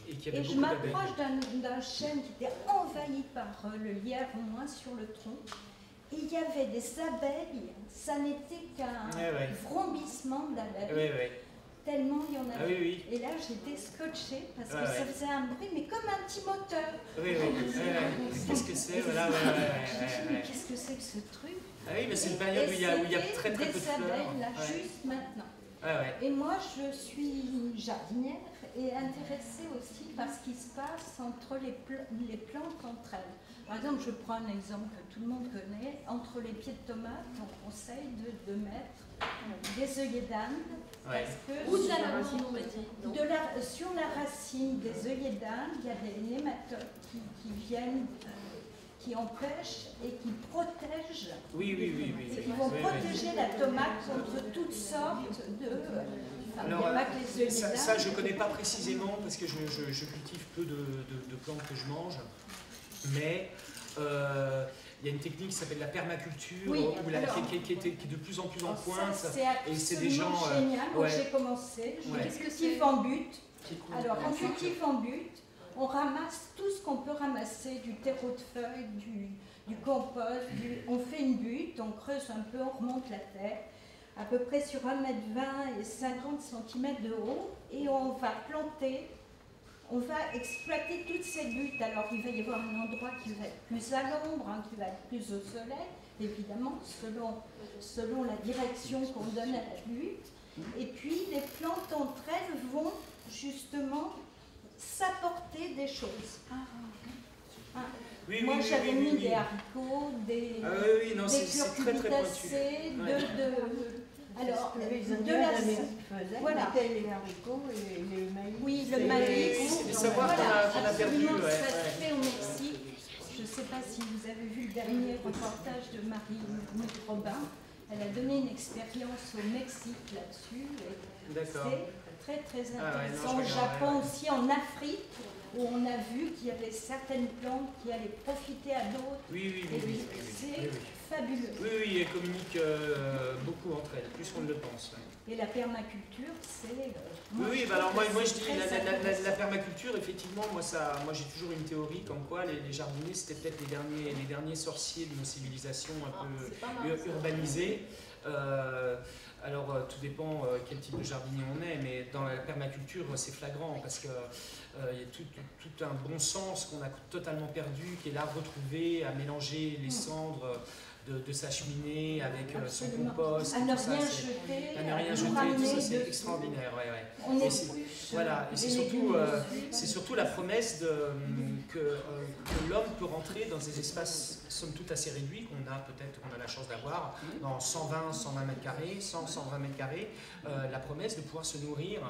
Et je m'approche d'un chêne qui était envahi par le lierre, au moins sur le tronc. Et il y avait des abeilles, ça n'était qu'un vrombissement d'abeilles. Tellement il y en avait. Et là j'étais scotchée parce que ça faisait un bruit, mais comme un petit moteur. Qu'est-ce que c'est? Qu'est-ce que c'est que ce truc? Ah oui, mais c'est une période où il y a très peu de fleurs. Des abeilles là, juste maintenant. Et moi je suis jardinière et intéressée aussi par ce qui se passe entre les plantes entre elles. Par exemple, je prends un exemple que tout le monde connaît. Entre les pieds de tomates, on conseille de mettre des œillets d'Inde. Ou de la lavande, on m'a dit. Sur la racine des œillets d'Inde, il y a des nématodes qui viennent, qui empêchent et qui protègent. Oui. Ils vont protéger la tomate contre toutes sortes de... Alors, ça je ne connais pas précisément parce que je cultive peu de plantes que je mange. Mais il y a une technique qui s'appelle la permaculture, Oui, qui est de plus en plus en pointe. C'est et c'est des gens génial. Quand ouais. j'ai commencé, je Qu'est-ce que cultive c'est? en but. Alors, en cultive en but, on ramasse tout ce qu'on peut ramasser, du terreau de feuilles, du compost, on fait une butte, on creuse un peu, on remonte la terre, à peu près sur 1,20 m et 50 cm de haut, et on va planter, on va exploiter toutes ces buttes. Alors il va y avoir un endroit qui va être plus à l'ombre, qui va être plus au soleil, évidemment, selon la direction qu'on donne à la butte. Et puis les plantes entre elles vont justement s'apporter des choses. Oui, Moi, oui, j'avais oui, mis oui, des oui. haricots, des c'est très très pointu. Alors, Les de Indiens la d'Amérique faisaient, voilà. mettaient les haricots et le maïs. Oui, le Et maïs. C'est des savoirs qu'on a perdu. Absolument, Ouais, ça se ouais. fait au Mexique. Je ne sais pas si vous avez vu le dernier reportage de Marie Robin. Elle a donné une expérience au Mexique là-dessus. D'accord. C'est très très Ah ouais, non, intéressant. Au je Japon regarderai, ouais. aussi, en Afrique, où on a vu qu'il y avait certaines plantes qui allaient profiter à d'autres. Oui. C'est fabuleux. Oui, elles communiquent beaucoup entre elles, plus qu'on ne le pense. Ouais. Et la permaculture, c'est... Oui, bah alors moi je dis la permaculture, effectivement, moi j'ai toujours une théorie comme quoi les jardiniers c'était peut-être les derniers sorciers de nos civilisations un peu urbanisées. Alors tout dépend quel type de jardinier on est, mais dans la permaculture c'est flagrant parce que il y a tout un bon sens qu'on a totalement perdu, qui est là retrouvé à mélanger les cendres de sa cheminée avec son Absolument. compost. À ne tout ça, rien c'est- jeter, à ne rien tout jeter, tout ramener ça c'est dessus. extraordinaire. Ouais. On Et c'est- épluche Voilà, et des légumes dessus. c'est surtout la promesse que l'homme peut rentrer dans des espaces somme toute assez réduits qu'on a la chance d'avoir, dans 120 mètres carrés, 120 mètres carrés, la promesse de pouvoir se nourrir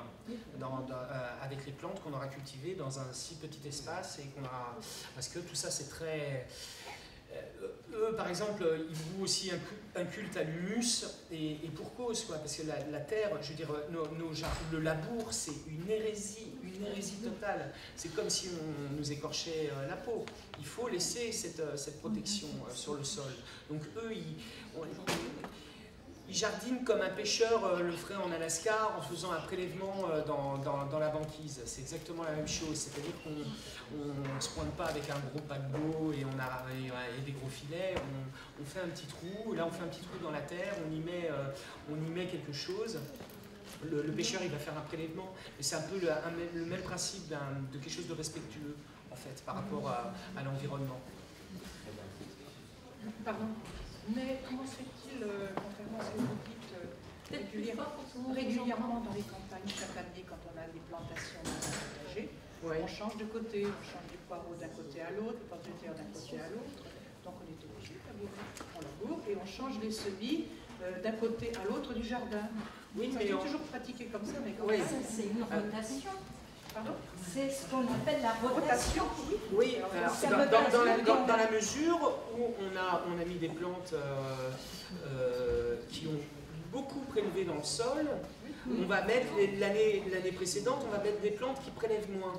avec les plantes qu'on aura cultivées dans un si petit espace et qu'on aura, parce que tout ça c'est très... eux, par exemple, ils vouent aussi un culte à l'humus, et pour cause, quoi, parce que la terre, je veux dire, le labour, c'est une hérésie totale. C'est comme si on nous écorchait la peau. Il faut laisser cette protection sur le sol. Donc eux, ils jardinent comme un pêcheur le ferait en Alaska en faisant un prélèvement dans la banquise. C'est exactement la même chose. C'est-à-dire qu'on ne se pointe pas avec un gros paquebot et des gros filets. On fait un petit trou. Là, on fait un petit trou dans la terre. On y met quelque chose. Le pêcheur, il va faire un prélèvement. Et c'est un peu le même principe de quelque chose de respectueux, en fait, par rapport à l'environnement. Pardon. Mais comment se fait-il, contrairement à ce que vous dites, régulièrement dans les campagnes chaque année, quand on a des plantations partagées, on change de côté, on change des poireaux d'un côté à l'autre, les pommes de terre d'un côté à l'autre, donc on est obligé de labourer, on laboure et on change les semis d'un côté à l'autre du jardin. Oui, ça mais est toujours pratiqué comme ça, mais quand Oui. même. Ça, c'est une rotation. Pardon? C'est ce qu'on appelle la rotation. Oui, alors, Ça dans, me dans- passe dans la, le dans- temps. dans la mesure où on a mis des plantes qui ont beaucoup prélevé dans le sol, on va mettre l'année précédente, on va mettre des plantes qui prélèvent moins.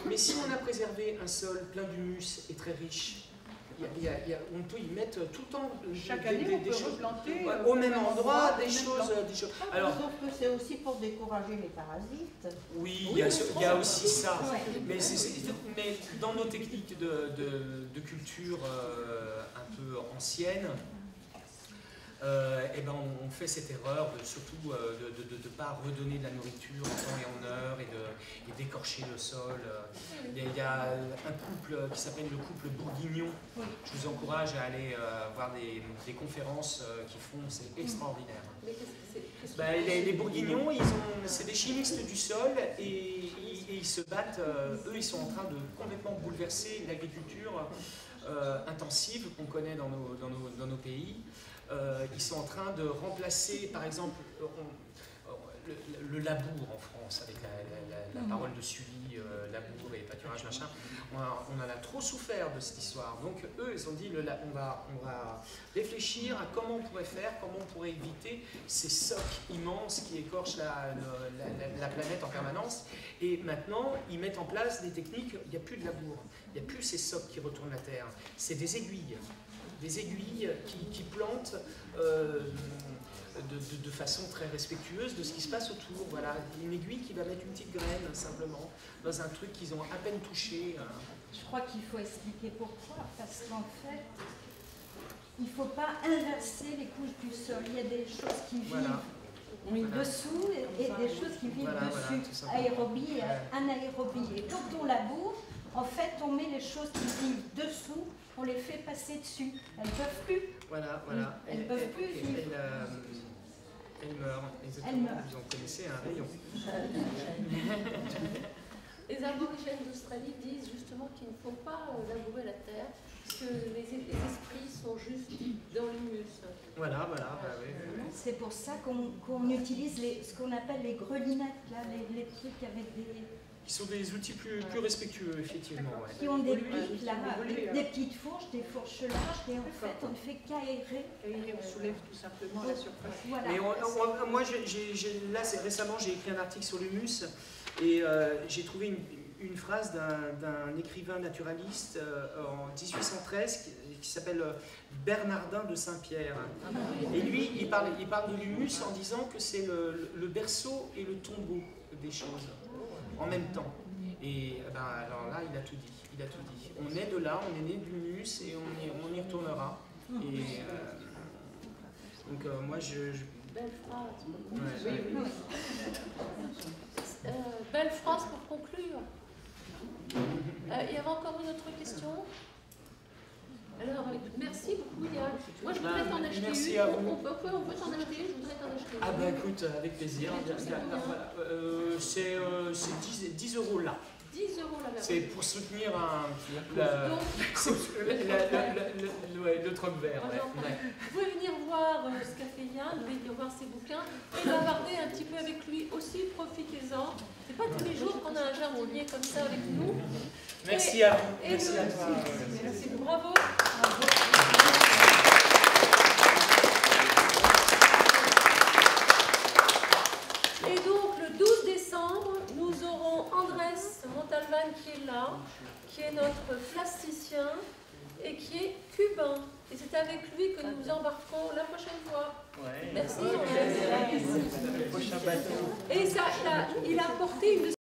Mais si on a préservé un sol plein d'humus et très riche, on peut y mettre tout le temps Chaque année, on peut replanter au même endroit, des en même choses. temps. Alors, Sauf que c'est aussi pour décourager les parasites. oui, il y a aussi ça. Ouais. Mais dans nos techniques de culture un peu anciennes, on fait cette erreur surtout de ne pas redonner de la nourriture en temps et en heure et d'écorcher le sol. Il y a un couple qui s'appelle le couple Bourguignon. Je vous encourage à aller voir des conférences qu'ils font, c'est extraordinaire. Mais qu'est-ce que Les Bourguignons, c'est des chimistes du sol et ils se battent. Eux, ils sont en train de complètement bouleverser l'agriculture intensive qu'on connaît dans nos pays. Ils sont en train de remplacer, par exemple, le labour en France, avec la parole de Sully, labour et pâturage, machin, on en a trop souffert de cette histoire. Donc eux, ils ont dit, on va réfléchir à comment on pourrait faire, comment on pourrait éviter ces socs immenses qui écorchent la planète en permanence. Et maintenant, ils mettent en place des techniques, il n'y a plus de labour, il n'y a plus ces socs qui retournent la terre, c'est des aiguilles qui plantent de façon très respectueuse de ce qui se passe autour. Voilà, une aiguille qui va mettre une petite graine simplement dans un truc qu'ils ont à peine touché. Je crois qu'il faut expliquer pourquoi, parce qu'en fait, il ne faut pas inverser les couches du sol. Il y a des choses qui vivent dessous et des choses qui vivent dessus, aérobie et anaérobie. Et quand on laboure, en fait, on met les choses qui vivent dessous, on les fait passer dessus. Elles ne peuvent plus. Voilà. Elles ne peuvent plus vivre. Elles meurent, exactement. Vous en connaissez un rayon. Les aborigènes d'Australie disent justement qu'il ne faut pas labourer la terre, parce que les esprits sont juste dans l'humus. Voilà, oui. C'est pour ça qu'on utilise ce qu'on appelle les grelinettes, là, les trucs avec des... Qui sont des outils plus respectueux, effectivement. Ouais. Qui ont des pics, là, des petites fourches, des fourches larges, et en fait, on ne fait qu'aérer. On soulève tout simplement la surface. Voilà. Mais moi, là, récemment, j'ai écrit un article sur l'humus, et j'ai trouvé une phrase d'un écrivain naturaliste en 1813 qui s'appelle Bernardin de Saint-Pierre. Et lui, il parle de l'humus en disant que c'est le berceau et le tombeau des choses en même temps. Et alors là, il a tout dit. On est de là, on est né de l'humus et on y retournera. Et donc moi, Belle phrase. Belle phrase pour conclure. Il y avait encore une autre question. Alors, merci beaucoup, Yann. Moi, je voudrais t'en acheter merci une. À vous. On peut t'en acheter une, je voudrais t'en acheter une. Ah bah écoute, avec plaisir. C'est 10 € là. 10 € la version. C'est pour soutenir le troc vert. Ouais. Vous pouvez venir voir ce qu'a fait Yann, vous pouvez venir voir ses bouquins et bavarder un petit peu avec lui aussi, profitez-en. C'est pas tous les jours qu'on a un jardinier comme ça avec nous. Merci à vous. Merci à toi. Merci, bravo. Et donc le 12 décembre, nous aurons Andrés Montalvan qui est là, qui est notre plasticien et qui est cubain. Et c'est avec lui que nous embarquons la prochaine fois. Ouais. Merci. Et ça, il a apporté une